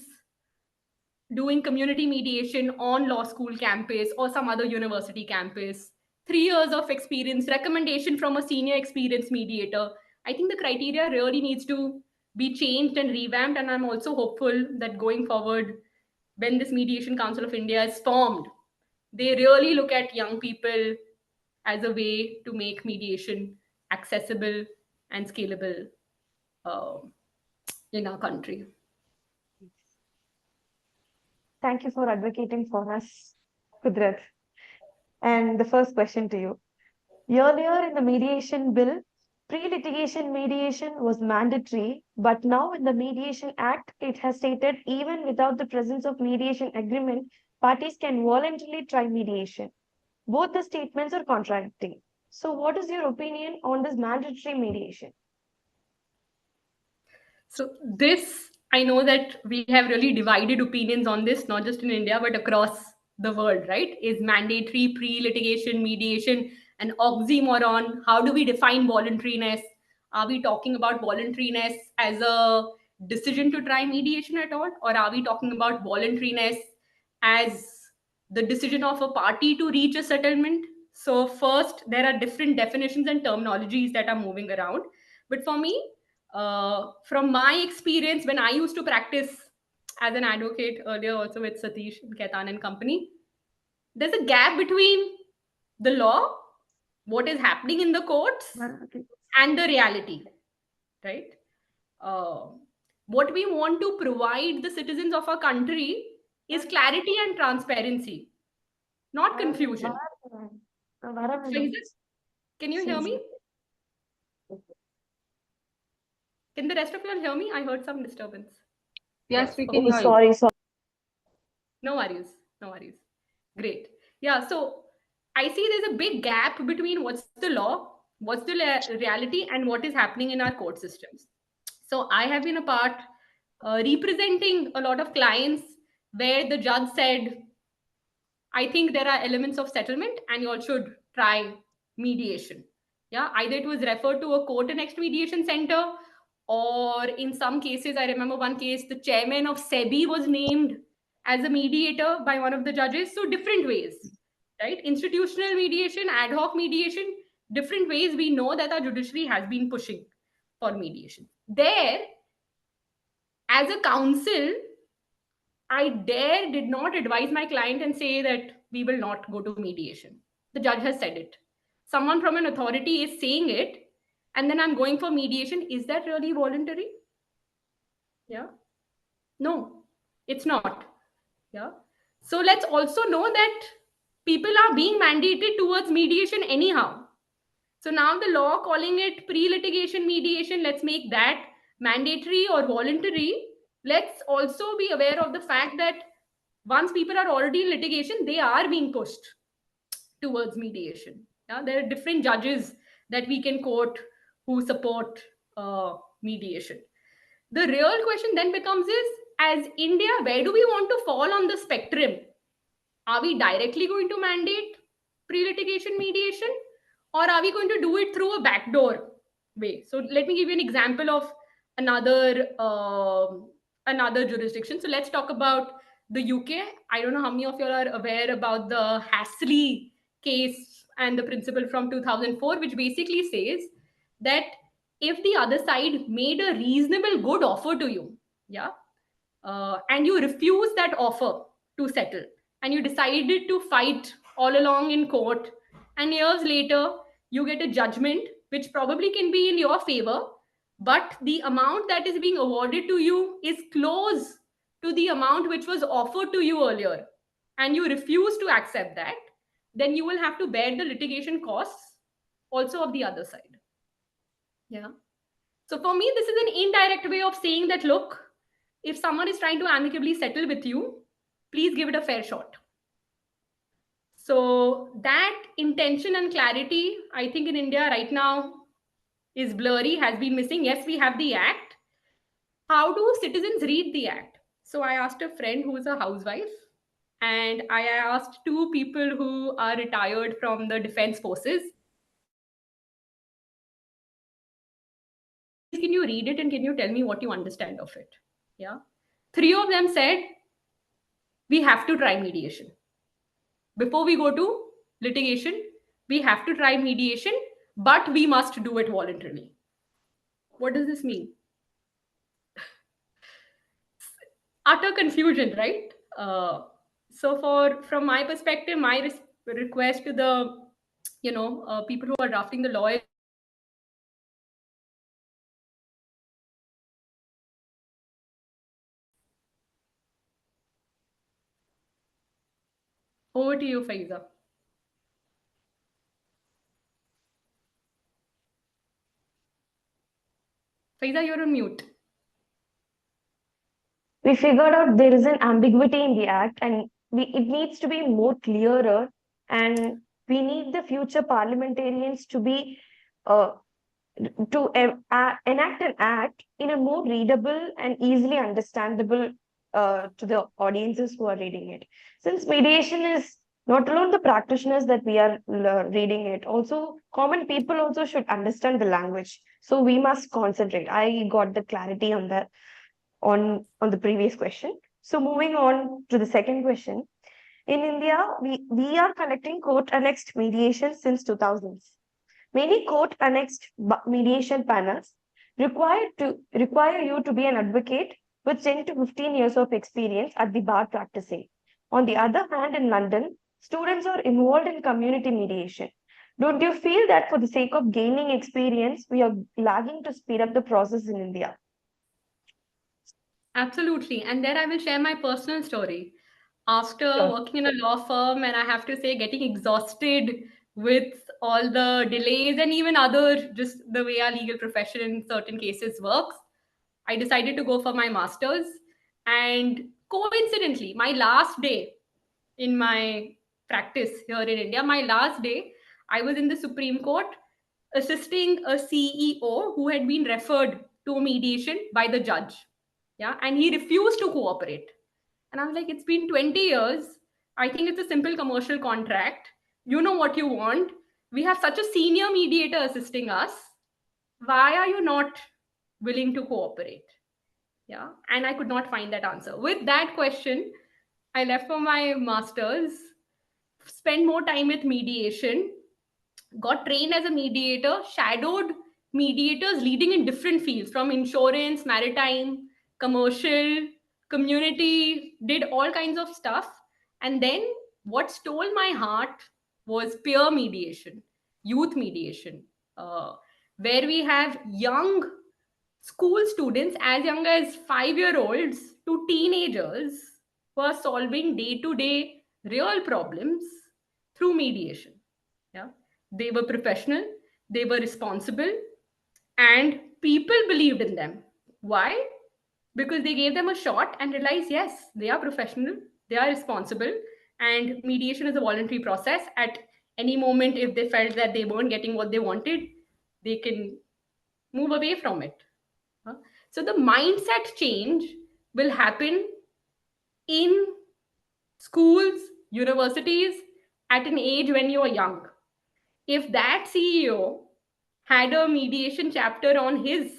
doing community mediation on law school campus or some other university campus, 3 years of experience, recommendation from a senior experienced mediator. I think the criteria really needs to be changed and revamped. And I'm also hopeful that going forward, when this Mediation Council of India is formed, they really look at young people as a way to make mediation accessible and scalable uh, in our country. Thank you for advocating for us, Kudrat. And the first question to you. Earlier in the mediation bill, pre-litigation mediation was mandatory, but now in the Mediation Act, it has stated even without the presence of mediation agreement, parties can voluntarily try mediation. Both the statements are contradicting. So what is your opinion on this mandatory mediation? So this, I know that we have really divided opinions on this, not just in India, but across the world, right? Is mandatory pre-litigation mediation an oxymoron? How do we define voluntariness? Are we talking about voluntariness as a decision to try mediation at all? Or are we talking about voluntariness as the decision of a party to reach a settlement? So first, there are different definitions and terminologies that are moving around. But for me, from my experience, when I used to practice as an advocate earlier, also with Satish and Khaitan and company, there's a gap between the law, what is happening in the courts, and the reality, right? Uh, what we want to provide the citizens of our country is clarity and transparency, not confusion. Can you hear me? Can the rest of you all hear me? I heard some disturbance. Yes, we Oh, can hear you. sorry. No worries. No worries. Great. Yeah. So I see there's a big gap between what's the law, what's the reality, and what is happening in our court systems. So I have been a part representing a lot of clients where the judge said, I think there are elements of settlement and you all should try mediation. Yeah, either it was referred to a court next mediation center, or in some cases, I remember one case, the chairman of SEBI was named as a mediator by one of the judges. So different ways, right? Institutional mediation, ad hoc mediation, different ways we know that our judiciary has been pushing for mediation. There, as a counsel, I did not advise my client and say that we will not go to mediation. The judge has said it. Someone from an authority is saying it, and then I'm going for mediation. Is that really voluntary? Yeah. No, it's not. Yeah. So let's also know that people are being mandated towards mediation anyhow. So now the law calling it pre-litigation mediation, let's make that mandatory or voluntary. Let's also be aware of the fact that once people are already in litigation, they are being pushed towards mediation. Yeah? There are different judges that we can quote who support mediation. The real question then becomes is, as India, where do we want to fall on the spectrum? Are we directly going to mandate pre-litigation mediation, or are we going to do it through a backdoor way? So let me give you an example of another another jurisdiction. So let's talk about the UK. I don't know how many of you are aware about the Hasley case and the principle from 2004, which basically says that if the other side made a reasonable good offer to you, yeah, and you refuse that offer to settle, and you decided to fight all along in court, and years later you get a judgment which probably can be in your favor, but the amount that is being awarded to you is close to the amount which was offered to you earlier, and you refuse to accept that, then you will have to bear the litigation costs also of the other side. Yeah. So for me, this is an indirect way of saying that, look, if someone is trying to amicably settle with you, please give it a fair shot. So that intention and clarity, I think in India right now is blurry, has been missing. Yes, we have the act. How do citizens read the act? So I asked a friend who is a housewife, and I asked two people who are retired from the defense forces. Can you read it and can you tell me what you understand of it? Yeah. Three of them said, we have to try mediation. Before we go to litigation, we have to try mediation, but we must do it voluntarily. What does this mean? Utter confusion, right? So from my perspective, my request to the people who are drafting the law. Over to you, Faiza. Faiza, you're on mute. We figured out there is an ambiguity in the act, and it needs to be more clearer, and we need the future parliamentarians to be enact an act in a more readable and easily understandable to the audiences who are reading it. Since mediation is not alone the practitioners that we are reading it, also common people also should understand the language. So we must concentrate. I got the clarity on that on the previous question. So moving on to the second question. In India, we are conducting court annexed mediation since 2000s. Many court annexed mediation panels require you to be an advocate with 10 to 15 years of experience at the bar practicing. On the other hand, in London, students are involved in community mediation. Don't you feel that for the sake of gaining experience, we are lagging to speed up the process in India? Absolutely. And there I will share my personal story. After working in a law firm, and I have to say, getting exhausted with all the delays and even other, just the way our legal profession in certain cases works, I decided to go for my master's. And coincidentally, my last day in my practice here in India, my last day, I was in the Supreme Court assisting a CEO who had been referred to mediation by the judge. Yeah. And he refused to cooperate. And I was like, it's been 20 years. I think it's a simple commercial contract. You know what you want. We have such a senior mediator assisting us. Why are you not willing to cooperate? Yeah. And I could not find that answer. With that question, I left for my master's, spent more time with mediation, got trained as a mediator, shadowed mediators leading in different fields from insurance, maritime, commercial, community, did all kinds of stuff. And then what stole my heart was peer mediation, youth mediation, where we have young school students as young as 5-year-olds to teenagers who are solving day-to-day real problems through mediation. Yeah, they were professional, they were responsible, and people believed in them. Why? Because they gave them a shot and realized, yes, they are professional, they are responsible, and mediation is a voluntary process. At any moment, if they felt that they weren't getting what they wanted, they can move away from it. So the mindset change will happen in schools, universities at an age when you are young. If that CEO had a mediation chapter on his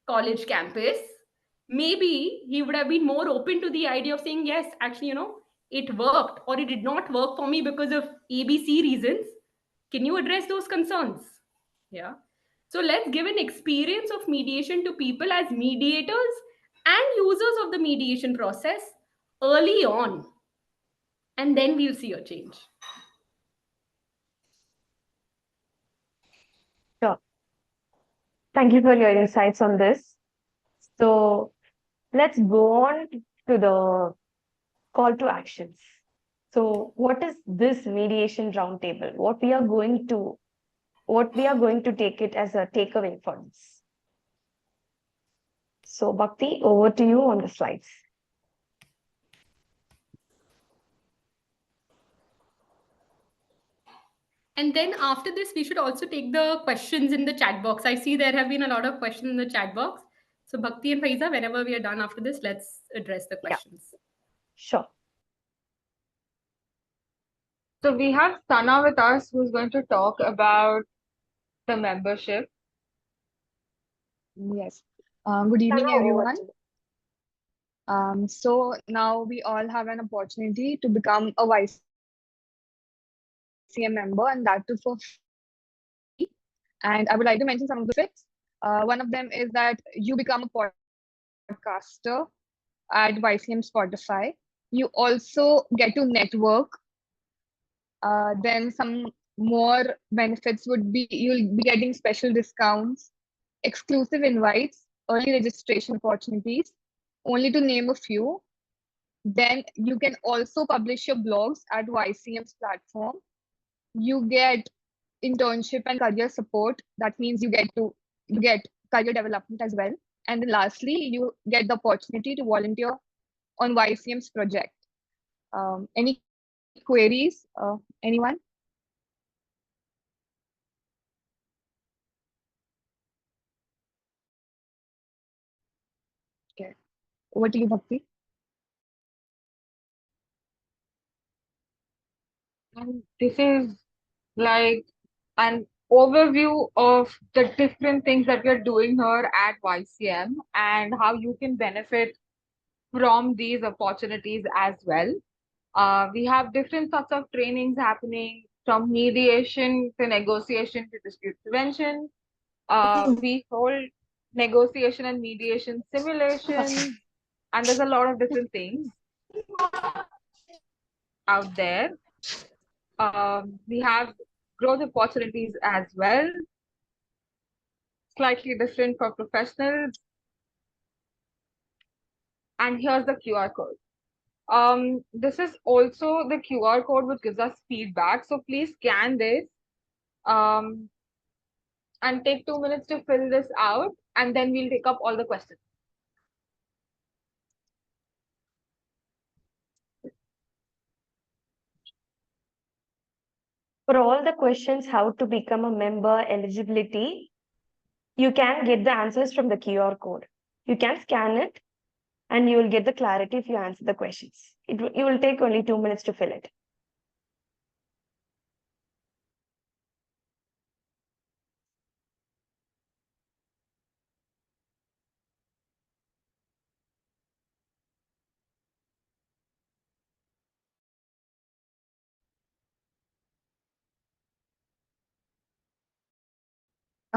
college campus, maybe he would have been more open to the idea of saying, yes, actually, it worked or it did not work for me because of ABC reasons. Can you address those concerns? Yeah. So let's give an experience of mediation to people as mediators and users of the mediation process early on, and then we'll see a change. Sure. Thank you for your insights on this. So let's go on to the call to actions. So what is this mediation roundtable? What we are going to take it as a takeaway for this. So Bhakti, over to you on the slides. And then after this, we should also take the questions in the chat box. I see there have been a lot of questions in the chat box. So Bhakti and Faiza, whenever we are done after this, let's address the questions. Sure. So we have Sana with us who's going to talk about the membership. Yes. Good evening, Sana, over everyone. to you. So now we all have an opportunity to become a YCM member, and that too for free. And I would like to mention some of the benefits. One of them is that you become a podcaster at YCM Spotify. You also get to network. Then some more benefits would be you'll be getting special discounts, exclusive invites, early registration opportunities, only to name a few. Then you can also publish your blogs at YCM's platform. You get internship and career support. That means you get career development as well. And then lastly, you get the opportunity to volunteer on YCM's project. Any queries? Anyone? Okay. Over to you, Bhakti. And this is like an overview of the different things that we're doing here at YCM and how you can benefit from these opportunities as well. We have different sorts of trainings happening from mediation to negotiation to dispute prevention. We hold negotiation and mediation simulations, and there's a lot of different things out there. We have growth opportunities as well, slightly different for professionals. And here's the QR code. This is also the QR code which gives us feedback. So please scan this and take 2 minutes to fill this out, and then we'll take up all the questions. For all the questions, how to become a member, eligibility, you can get the answers from the QR code. You can scan it and you will get the clarity if you answer the questions. You will take only 2 minutes to fill it.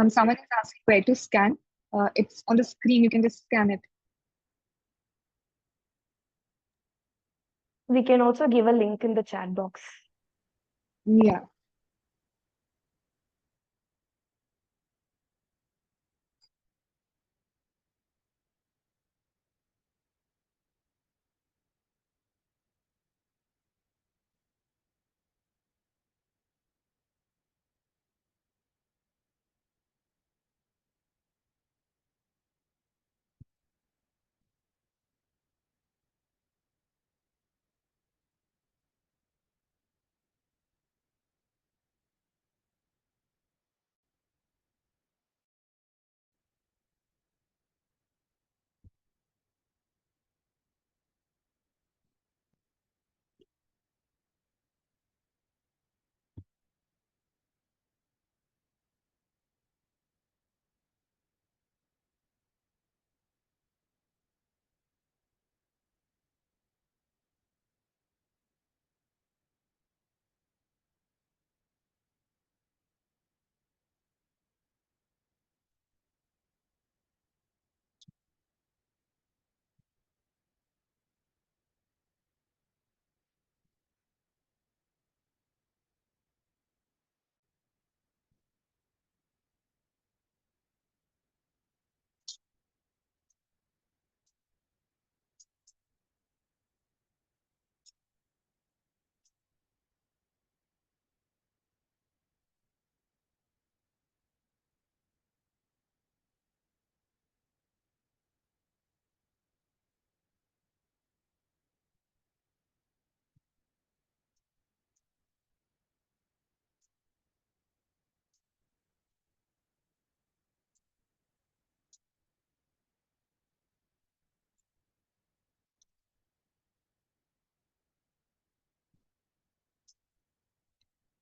Someone is asking where to scan. It's on the screen. You can just scan it. We can also give a link in the chat box. Yeah.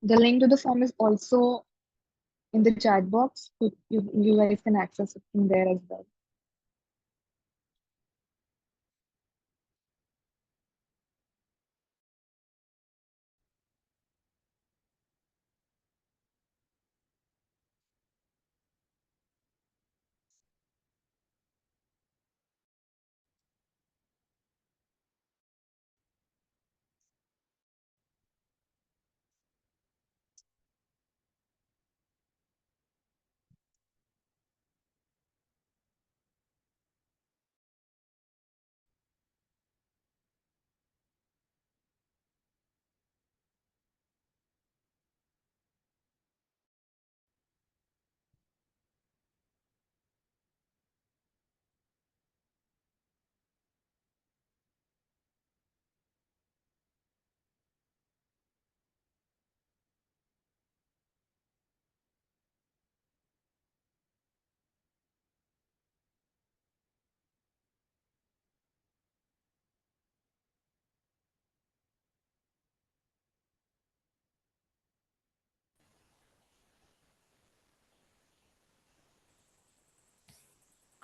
The link to the form is also in the chat box. So you guys can access it from there as well.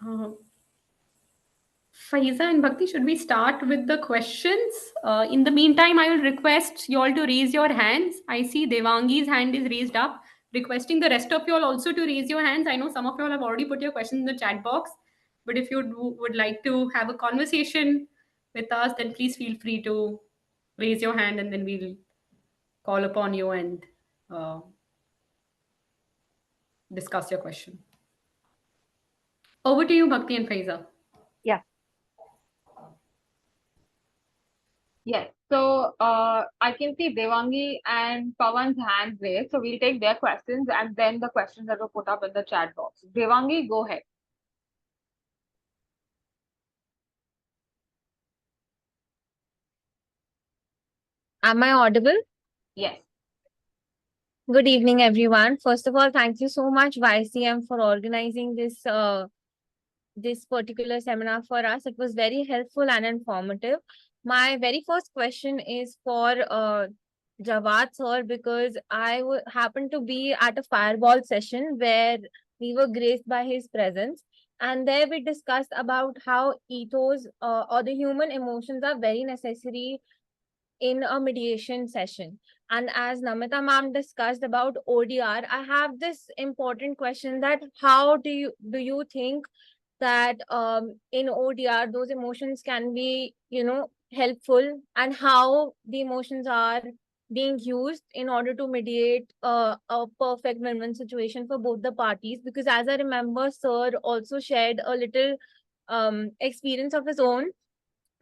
Uh, Faiza and Bhakti, should we start with the questions? In the meantime, I will request you all to raise your hands. I see Devangi's hand is raised up. Requesting the rest of you all also to raise your hands. I know some of you all have already put your questions in the chat box, but if you would like to have a conversation with us, then please feel free to raise your hand and then we'll call upon you and discuss your question. Over to you, Bhakti and Faiza. Yeah. Yes. So I can see Devangi and Pawan's hands raised. So we'll take their questions and then the questions that were put up in the chat box. Devangi, go ahead. Am I audible? Yes. Good evening, everyone. First of all, thank you so much, YCM, for organizing this particular seminar for us. It was very helpful and informative. My very first question is for Jawad sir, because I happened to be at a fireball session where we were graced by his presence. And there we discussed about how ethos or the human emotions are very necessary in a mediation session. And as Namita ma'am discussed about ODR, I have this important question that how do you think that in ODR those emotions can be, helpful, and how the emotions are being used in order to mediate a perfect win-win situation for both the parties? Because as I remember, sir also shared a little experience of his own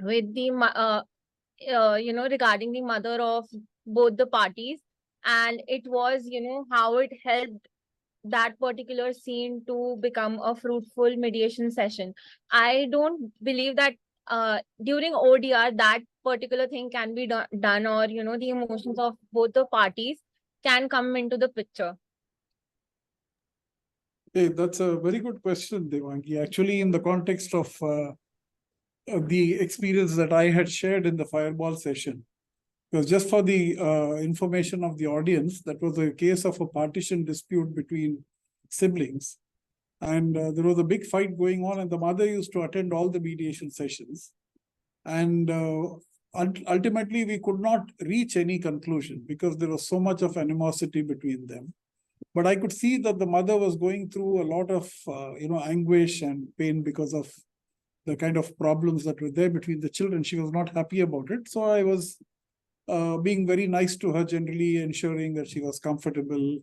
with the regarding the mother of both the parties, and it was, how it helped that particular scene to become a fruitful mediation session. I don't believe that during ODR that particular thing can be done, or the emotions of both the parties can come into the picture. Hey, that's a very good question, Devangi. Actually, in the context of the experience that I had shared in the fireball session, because just for the information of the audience, that was a case of a partition dispute between siblings. And there was a big fight going on, and the mother used to attend all the mediation sessions. And ultimately, we could not reach any conclusion because there was so much of animosity between them. But I could see that the mother was going through a lot of, anguish and pain because of the kind of problems that were there between the children. She was not happy about it. So I was being very nice to her, generally ensuring that she was comfortable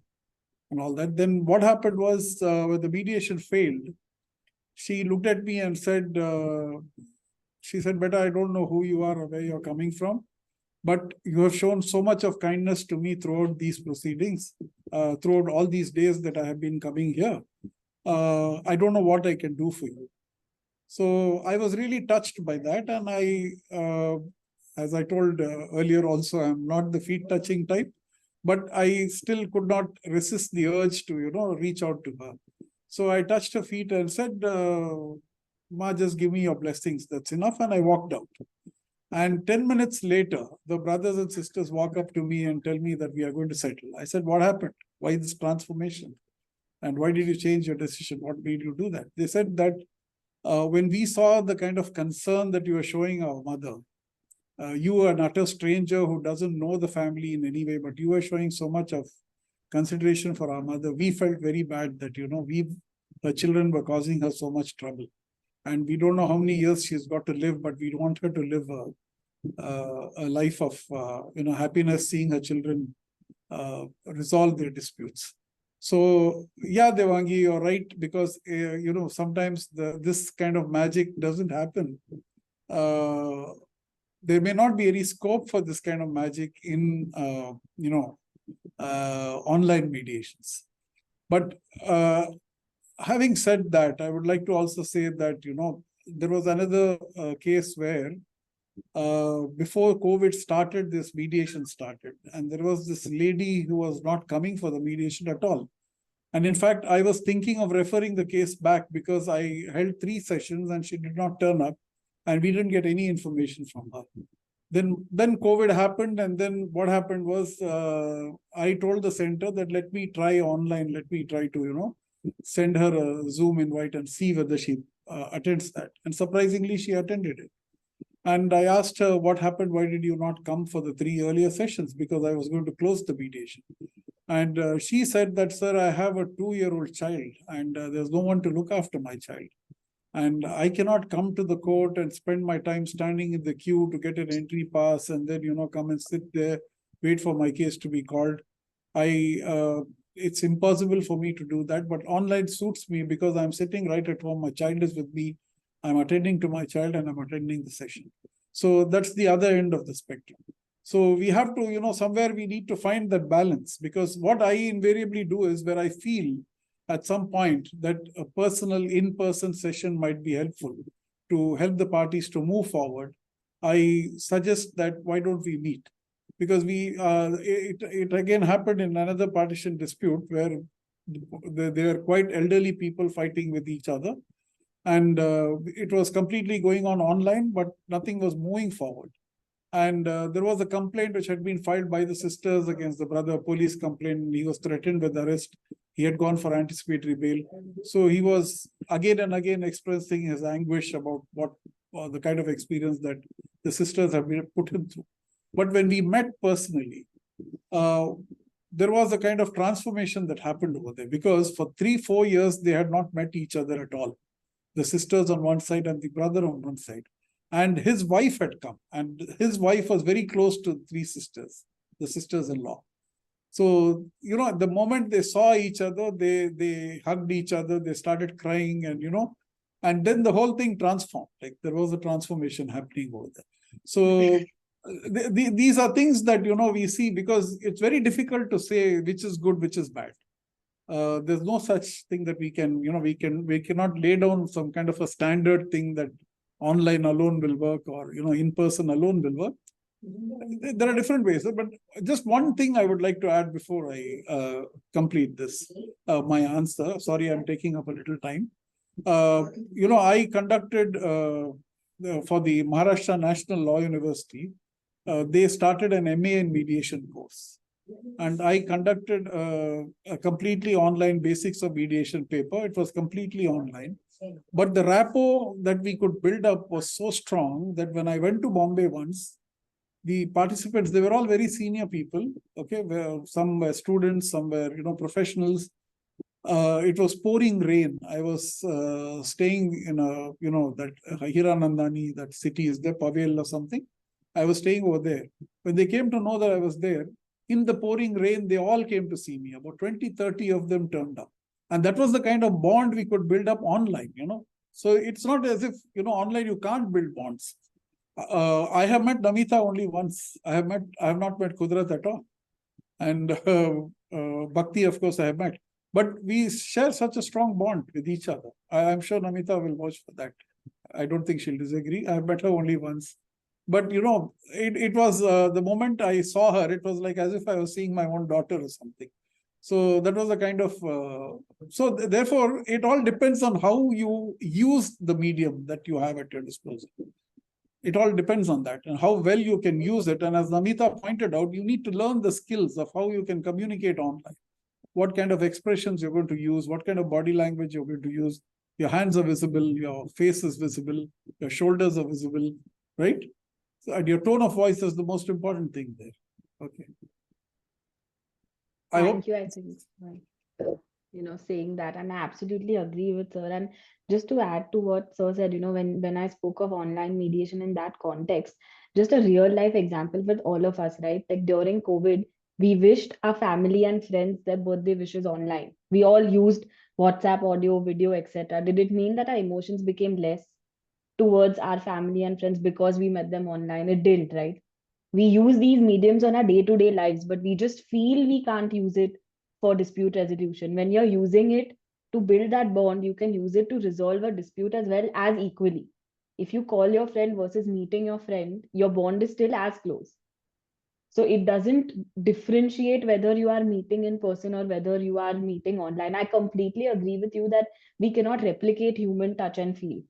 and all that. Then what happened was when the mediation failed, she looked at me and said, she said, "Beta, I don't know who you are or where you're coming from, but you have shown so much of kindness to me throughout these proceedings, throughout all these days that I have been coming here. I don't know what I can do for you." So I was really touched by that. And I, as I told earlier also, I'm not the feet touching type, but I still could not resist the urge to, reach out to her. So I touched her feet and said, "Ma, just give me your blessings. That's enough." And I walked out. And 10 minutes later, the brothers and sisters walk up to me and tell me that we are going to settle. I said, what happened? Why this transformation? And why did you change your decision? What made you do that? They said that when we saw the kind of concern that you were showing our mother, you are an utter stranger who doesn't know the family in any way, but you were showing so much of consideration for our mother. We felt very bad that, her children were causing her so much trouble. And we don't know how many years she's got to live, but we want her to live a life of, happiness, seeing her children resolve their disputes. So, yeah, Devangi, you're right, because, sometimes this kind of magic doesn't happen. There may not be any scope for this kind of magic in, online mediations. But having said that, I would like to also say that, there was another case where before COVID started, this mediation started. And there was this lady who was not coming for the mediation at all. And in fact, I was thinking of referring the case back because I held 3 sessions and she did not turn up and we didn't get any information from her. Then COVID happened, and then what happened was I told the center that let me try online, let me try to, send her a Zoom invite and see whether she attends that. And surprisingly, she attended it. And I asked her what happened, why did you not come for the 3 earlier sessions? Because I was going to close the mediation. And she said that, sir, I have a 2-year-old child and there's no one to look after my child. And I cannot come to the court and spend my time standing in the queue to get an entry pass and then, come and sit there, wait for my case to be called. It's impossible for me to do that, but online suits me because I'm sitting right at home. My child is with me. I'm attending to my child and I'm attending the session. So that's the other end of the spectrum. So we have to, somewhere we need to find that balance, because what I invariably do is where I feel at some point that a personal in-person session might be helpful to help the parties to move forward, I suggest that why don't we meet? Because it again happened in another partition dispute where there are quite elderly people fighting with each other. And it was completely going on online, but nothing was moving forward. And there was a complaint which had been filed by the sisters against the brother, a police complaint. He was threatened with arrest. He had gone for anticipatory bail. So he was again and again expressing his anguish about what the kind of experience that the sisters have been put him through. But when we met personally, there was a kind of transformation that happened over there, because for 3-4 years, they had not met each other at all. The sisters on one side and the brother on one side. And his wife had come, and his wife was very close to 3 sisters, the sisters-in-law. So, the moment they saw each other, they hugged each other, they started crying, and, and then the whole thing transformed. Like there was a transformation happening over there. So these are things that, we see, because it's very difficult to say which is good, which is bad. There's no such thing that we can, we cannot lay down some kind of a standard thing that online alone will work or, in person alone will work. There are different ways. But just one thing I would like to add before I complete this, my answer. Sorry, I'm taking up a little time. I conducted for the Maharashtra National Law University, they started an MA in mediation course. And I conducted a completely online basics of mediation paper. It was completely online. But the rapport that we could build up was so strong that when I went to Bombay once, the participants, they were all very senior people. Okay, some were students, some were, professionals. It was pouring rain. I was staying in a, that Hiranandani, that city is there, Pavel or something. I was staying over there. When they came to know that I was there, in the pouring rain, they all came to see me. About 20-30 of them turned up. And that was the kind of bond we could build up online, So it's not as if, online you can't build bonds. I have met Namita only once. I have not met Kudrat at all. And Bhakti, of course, I have met. But we share such a strong bond with each other. I'm sure Namita will vouch for that. I don't think she'll disagree. I've met her only once. But, it was the moment I saw her, it was like as if I was seeing my own daughter or something. So that was a kind of, therefore, it all depends on how you use the medium that you have at your disposal. It all depends on that and how well you can use it. And as Namita pointed out, you need to learn the skills of how you can communicate online. What kind of expressions you're going to use, what kind of body language you're going to use. Your hands are visible, your face is visible, your shoulders are visible, right? So, and your tone of voice is the most important thing there. Okay. Thank you, I think, saying that, and I absolutely agree with sir. And just to add to what sir said, when I spoke of online mediation in that context, just a real life example with all of us, right? Like during COVID, we wished our family and friends their birthday wishes online. We all used WhatsApp, audio, video, etc. Did it mean that our emotions became less towards our family and friends because we met them online? It didn't, right? We use these mediums on our day-to-day lives, but we just feel we can't use it for dispute resolution. When you're using it to build that bond, you can use it to resolve a dispute as well as equally. If you call your friend versus meeting your friend, your bond is still as close. So it doesn't differentiate whether you are meeting in person or whether you are meeting online. I completely agree with you that we cannot replicate human touch and feel.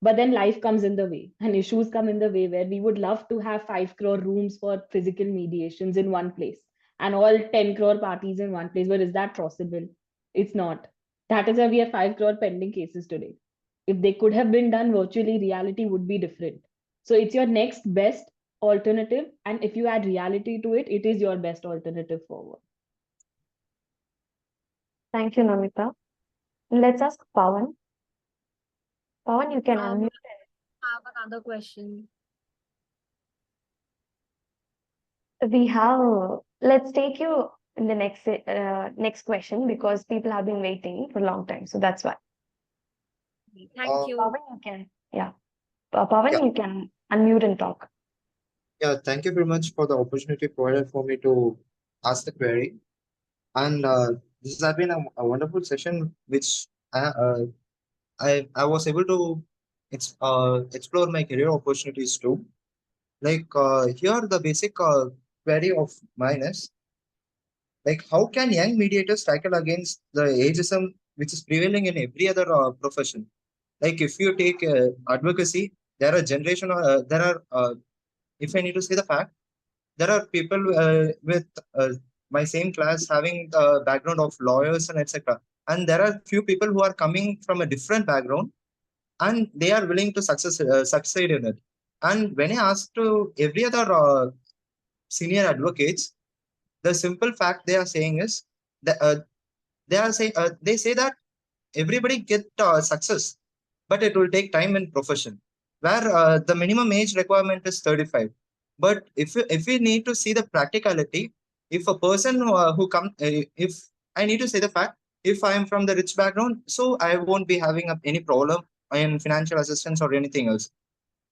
But then life comes in the way and issues come in the way where we would love to have 5 crore rooms for physical mediations in one place and all 10 crore parties in one place. But is that possible? It's not. That is why we have 5 crore pending cases today. If they could have been done virtually, reality would be different. So it's your next best alternative. And if you add reality to it, it is your best alternative forward. Thank you, Namita. Let's ask Pawan. Pawan, you can unmute. I have another question. We have, let's take you in the next question because people have been waiting for a long time. So that's why. Thank you. Pawan, you can, Pawan, Yeah. you can unmute and talk. Yeah, thank you very much for the opportunity provided for me to ask the query. And this has been a wonderful session, which I was able to explore my career opportunities too. Like here, the basic query of mine is like, how can young mediators tackle against the ageism which is prevailing in every other profession? Like if you take advocacy, there are generation, there are, if I need to say the fact, there are people with my same class having the background of lawyers and etc. And there are few people who are coming from a different background and they are willing to succeed in it. And when I ask to every other senior advocates, the simple fact they are saying is that they say that everybody get success, but it will take time in profession where the minimum age requirement is 35. But if we need to see the practicality, if a person who come if I need to say the fact, if I am from the rich background, so I won't be having any problem in financial assistance or anything else.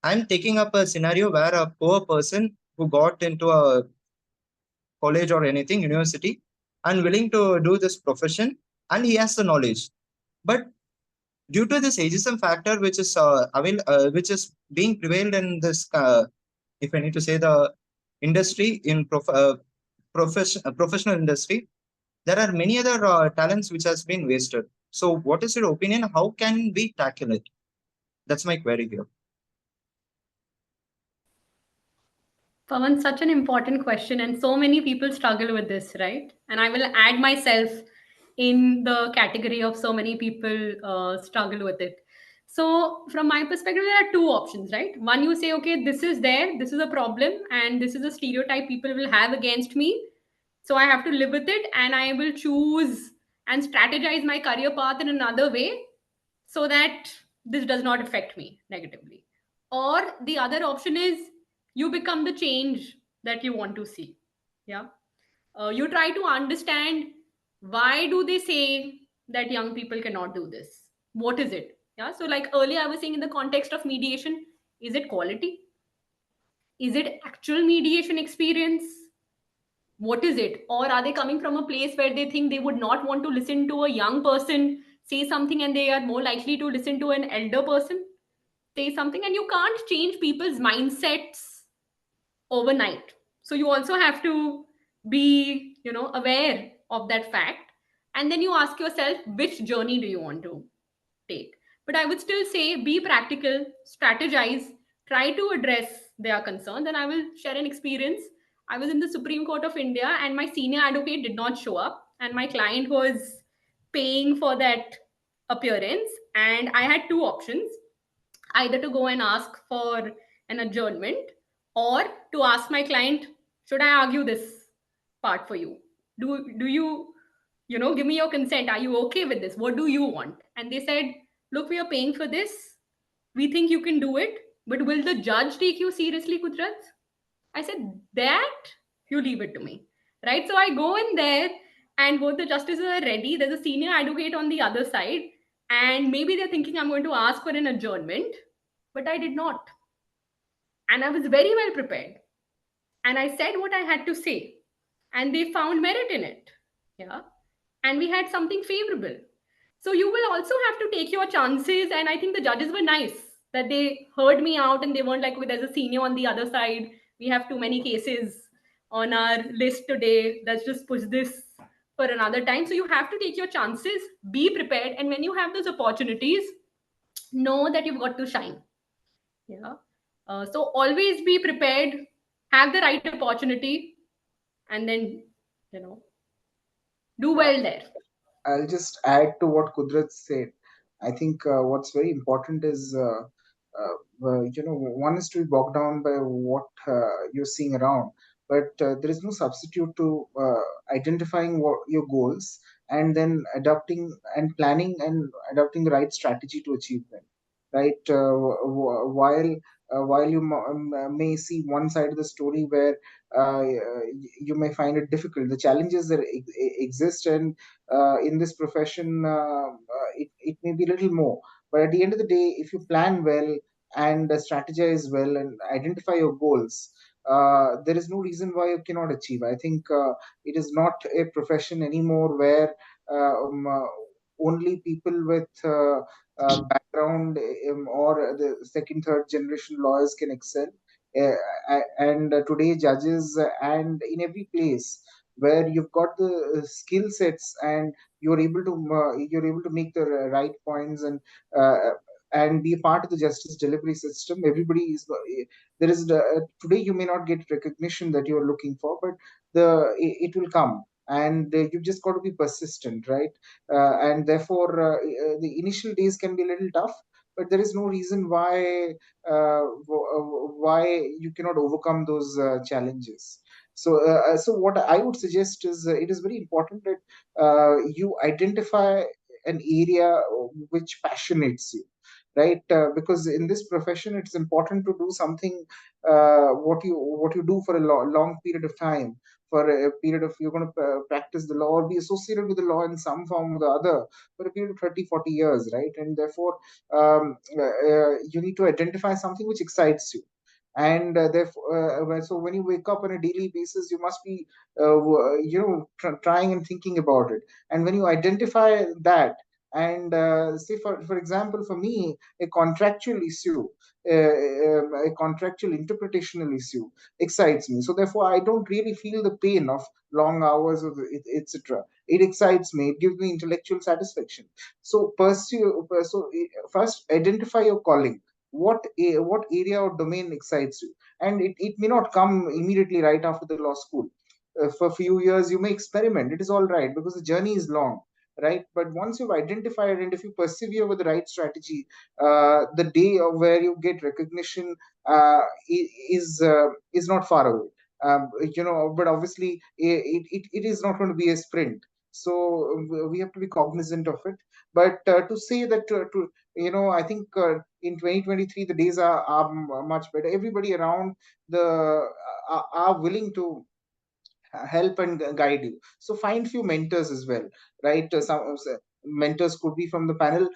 I'm taking up a scenario where a poor person who got into a college or anything university and willing to do this profession, and he has the knowledge, but due to this ageism factor which is which is being prevailed in this if I need to say the industry in professional industry, there are many other talents which has been wasted. So what is your opinion? How can we tackle it? That's my query here. Pawan, such an important question, and so many people struggle with this, right? And I will add myself in the category of so many people struggle with it. So, from my perspective, there are two options, right? One, you say, okay, this is there, this is a problem, and this is a stereotype people will have against me. So, I have to live with it, and I will choose and strategize my career path in another way so that this does not affect me negatively. Or the other option is you become the change that you want to see. Yeah. You try to understand why do they say that young people cannot do this? What is it? Yeah. So like earlier I was saying in the context of mediation, is it quality? Is it actual mediation experience? What is it? Or are they coming from a place where they think they would not want to listen to a young person say something and they are more likely to listen to an elder person say something? And you can't change people's mindsets overnight. So you also have to be, aware of that fact. And then you ask yourself, which journey do you want to take? But I would still say be practical, strategize try to address their concerns. And I will share an experience. I was in the Supreme Court of India, and my senior advocate did not show up, and my client was paying for that appearance. And I had two options: either to go and ask for an adjournment, or to ask my client, should I argue this part for you? Do you, give me your consent? Are you okay with this? What do you want? And they said, look, we are paying for this. We think you can do it, but will the judge take you seriously, Kudrat? I said, that you leave it to me. Right? So I go in there, and both the justices are ready. There's a senior advocate on the other side, and maybe they're thinking I'm going to ask for an adjournment, but I did not. And I was very well prepared. And I said what I had to say, and they found merit in it. Yeah. And we had something favorable. So you will also have to take your chances. And I think the judges were nice that they heard me out, and they weren't like, there's a senior on the other side. We have too many cases on our list today. Let's just push this for another time. So you have to take your chances, be prepared. And when you have those opportunities, know that you've got to shine. Yeah. So always be prepared, have the right opportunity, and then, do well there. I'll just add to what Kudrat said. I think what's very important is, one is to be bogged down by what you're seeing around, but there is no substitute to identifying what your goals and then adopting and planning and adopting the right strategy to achieve them. Right? While you may see one side of the story where you may find it difficult, the challenges that exist, and in this profession, it may be a little more. But at the end of the day, if you plan well and strategize well and identify your goals, there is no reason why you cannot achieve. I think it is not a profession anymore where only people with background or the second, third generation lawyers can excel. And today, judges and in every place where you've got the skill sets and you're able to make the right points and be a part of the justice delivery system. Everybody is there is today you may not get recognition that you're looking for, but it will come, and you've just got to be persistent, right? And therefore the initial days can be a little tough, but there is no reason why you cannot overcome those challenges. So what I would suggest is it is very important that you identify an area which passionates you, right? Because in this profession, it's important to do something what you do for a long period of time, for a period of you're going to practice the law or be associated with the law in some form or the other for a period of 30, 40 years, right? And therefore you need to identify something which excites you, and therefore so when you wake up on a daily basis, you must be trying and thinking about it. And when you identify that, and say for example, for me, a contractual issue, a contractual interpretational issue excites me. So therefore I don't really feel the pain of long hours of etc. It excites me, it gives me intellectual satisfaction. So first identify your calling. What area or domain excites you, and it may not come immediately right after the law school. For a few years you may experiment. It is all right, because the journey is long, right? But once you've identified, and if you persevere with the right strategy, the day of where you get recognition is not far away. But obviously it is not going to be a sprint. So we have to be cognizant of it. But to say that I think in 2023 the days are much better. Everybody around the are willing to help and guide you. So find few mentors as well, right? Some mentors could be from the panel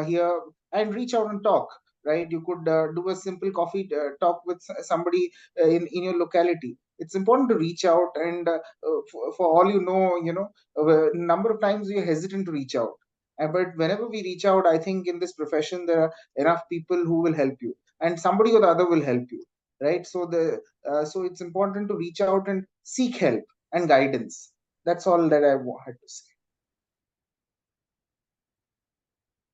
here, and reach out and talk, right? You could do a simple coffee talk with somebody in your locality. It's important to reach out, and for all a number of times we are hesitant to reach out. But whenever we reach out, I think in this profession there are enough people who will help you, and somebody or the other will help you, right? So it's important to reach out and seek help and guidance. That's all that I had to say.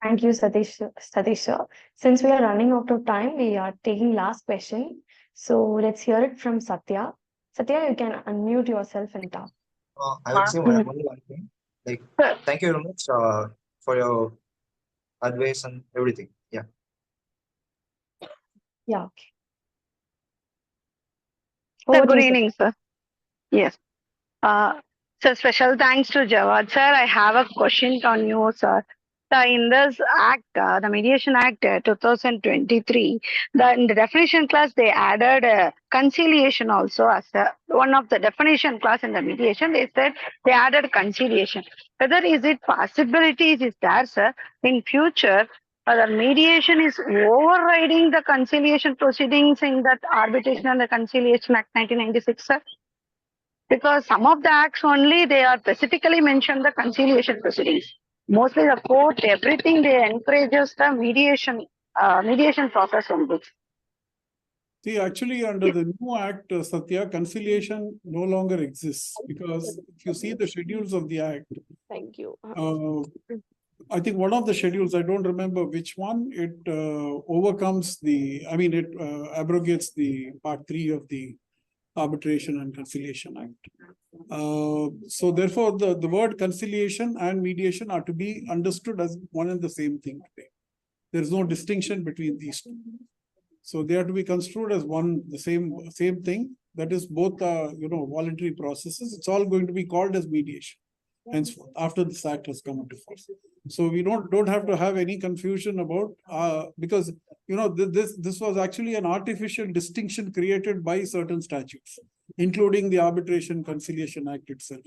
Thank you, Satish sir. Since we are running out of time, we are taking last question. So let's hear it from Satya. Satya, you can unmute yourself and talk. I would say only one thing. Like, thank you very much for your advice and everything. Yeah. Yeah. Okay. Sir, Over to good you, Satya. evening, sir. Yes. So special thanks to Jawad, sir. I have a question on you, sir. So in this act, the Mediation Act 2023, in the definition class, they added conciliation also as one of the definition class in the mediation. They said they added conciliation. Whether is it possibilities is there, sir, in future, the mediation is overriding the conciliation proceedings in that Arbitration and the Conciliation Act 1996, sir? Because some of the acts only they are specifically mentioned the conciliation proceedings. Mostly the court, everything they encourages the mediation process only. See, actually, under the new act, Satya, conciliation no longer exists because if you see the schedules of the act, Thank you. I think one of the schedules, I don't remember which one, it it abrogates the part 3 of the Arbitration and Conciliation Act. So therefore, the word conciliation and mediation are to be understood as one and the same thing today. There is no distinction between these two. So they are to be construed as the same thing. That is both voluntary processes. It's all going to be called as mediation henceforth after this act has come into force. So we don't have to have any confusion about because this was actually an artificial distinction created by certain statutes, including the Arbitration Conciliation Act itself.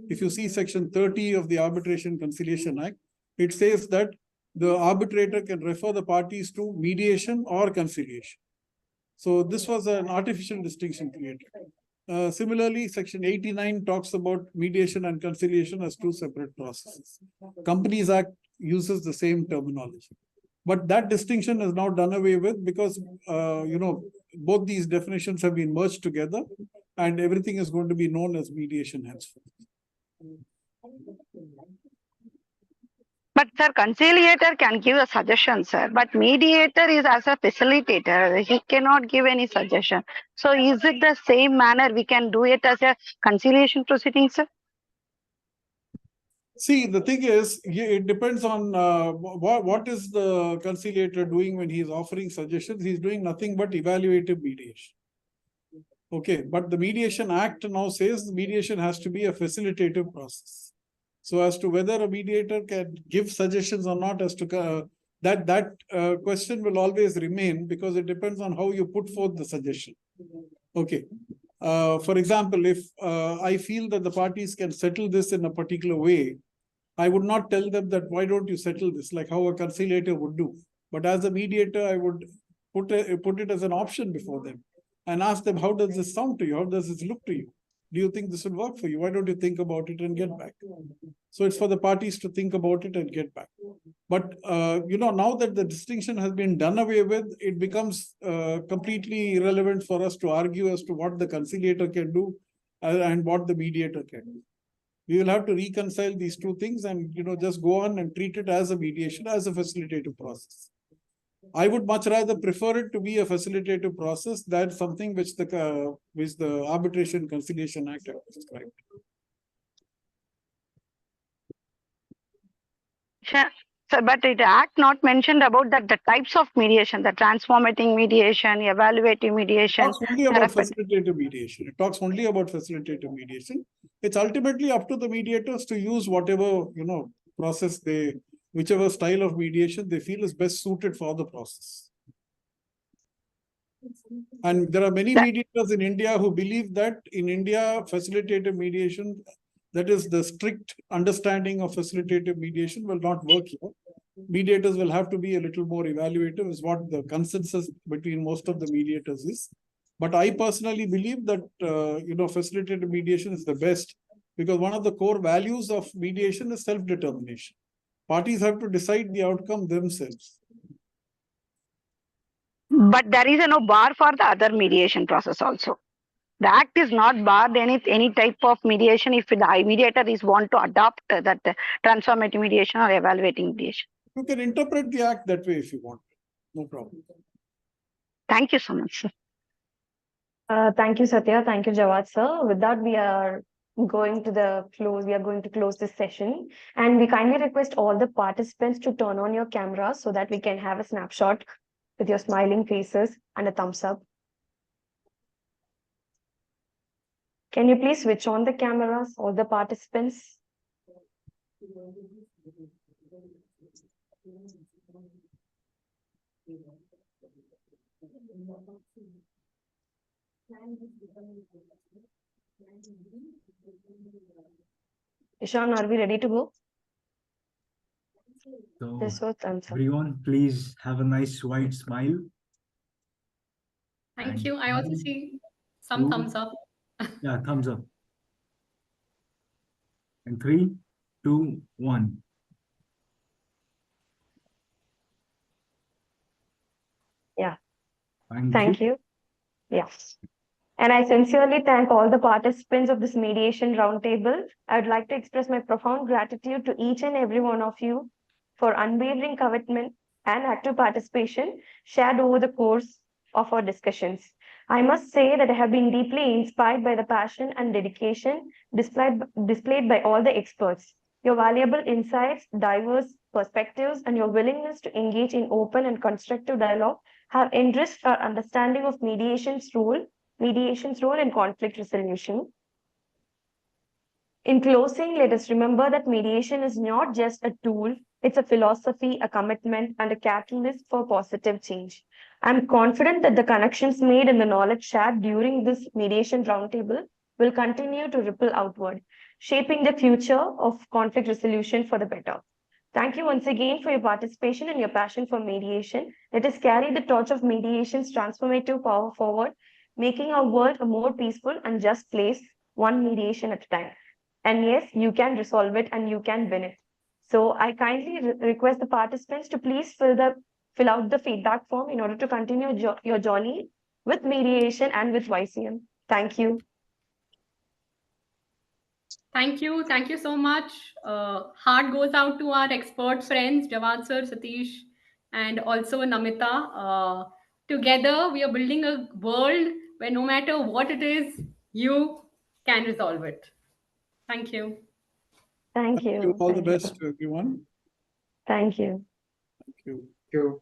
If you see section 30 of the Arbitration Conciliation Act, it says that the arbitrator can refer the parties to mediation or conciliation. So this was an artificial distinction created. Similarly, section 89 talks about mediation and conciliation as two separate processes. Companies Act uses the same terminology. But that distinction is now done away with because, both these definitions have been merged together and everything is going to be known as mediation henceforth. But sir, conciliator can give a suggestion, sir. But mediator is as a facilitator. He cannot give any suggestion. So is it the same manner we can do it as a conciliation proceeding, sir? See, the thing is, it depends on what is the conciliator doing when he's offering suggestions. He's doing nothing but evaluative mediation. Okay, but the Mediation Act now says the mediation has to be a facilitative process. So as to whether a mediator can give suggestions or not, as to that question will always remain because it depends on how you put forth the suggestion. Okay. For example, if I feel that the parties can settle this in a particular way, I would not tell them that why don't you settle this, like how a conciliator would do. But as a mediator, I would put it as an option before them and ask them, how does this sound to you? How does this look to you? Do you think this will work for you? Why don't you think about it and get back? So it's for the parties to think about it and get back. But, now that the distinction has been done away with, it becomes completely irrelevant for us to argue as to what the conciliator can do and what the mediator can do. We will have to reconcile these two things and, just go on and treat it as a mediation, as a facilitative process. I would much rather prefer it to be a facilitative process than something which the Arbitration Conciliation Act has described. Sure. So, but the act not mentioned about the types of mediation, the transformating mediation, evaluative mediation. It talks only about facilitative mediation. It talks only about facilitative mediation. It's ultimately up to the mediators to use whatever, process whichever style of mediation they feel is best suited for the process. And there are many mediators in India who believe that in India, facilitative mediation, that is the strict understanding of facilitative mediation, will not work here. Mediators will have to be a little more evaluative, is what the consensus between most of the mediators is. But I personally believe that, facilitative mediation is the best because one of the core values of mediation is self-determination. Parties have to decide the outcome themselves. But there is no bar for the other mediation process also. The act is not barred any type of mediation if the mediator is want to adopt that transformative mediation or evaluating mediation. You can interpret the act that way if you want. No problem. Thank you so much, sir. Thank you, Satya. Thank you, Jawad, sir. With that, we are going to the close. We are going to close this session. And we kindly request all the participants to turn on your cameras so that we can have a snapshot with your smiling faces and a thumbs up. Can you please switch on the cameras, all the participants? Ishan, are we ready to go? So, This was thumbs up. everyone, please have a nice wide smile. Thank And you. I also 1, see some 2, thumbs up. Yeah, thumbs up. And 3, 2, 1. Yeah. Thank Thank you. Yes. And I sincerely thank all the participants of this mediation roundtable. I would like to express my profound gratitude to each and every one of you for unwavering commitment and active participation shared over the course of our discussions. I must say that I have been deeply inspired by the passion and dedication displayed by all the experts. Your valuable insights, diverse perspectives, and your willingness to engage in open and constructive dialogue have enriched our understanding of mediation's role in conflict resolution. In closing, let us remember that mediation is not just a tool, it's a philosophy, a commitment, and a catalyst for positive change. I'm confident that the connections made and the knowledge shared during this mediation roundtable will continue to ripple outward, shaping the future of conflict resolution for the better. Thank you once again for your participation and your passion for mediation. Let us carry the torch of mediation's transformative power forward, making our world a more peaceful and just place, one mediation at a time. And yes, you can resolve it and you can win it. So I kindly request the participants to please fill out the feedback form in order to continue your journey with mediation and with YCM. Thank you. Thank you. Thank you so much. Heart goes out to our expert friends, Jawad sir, Satish, and also Namita. Together, we are building a world where no matter what it is, you can resolve it. Thank you. Thank you. All the Thank you. best to everyone. Thank you. Thank you. Thank you.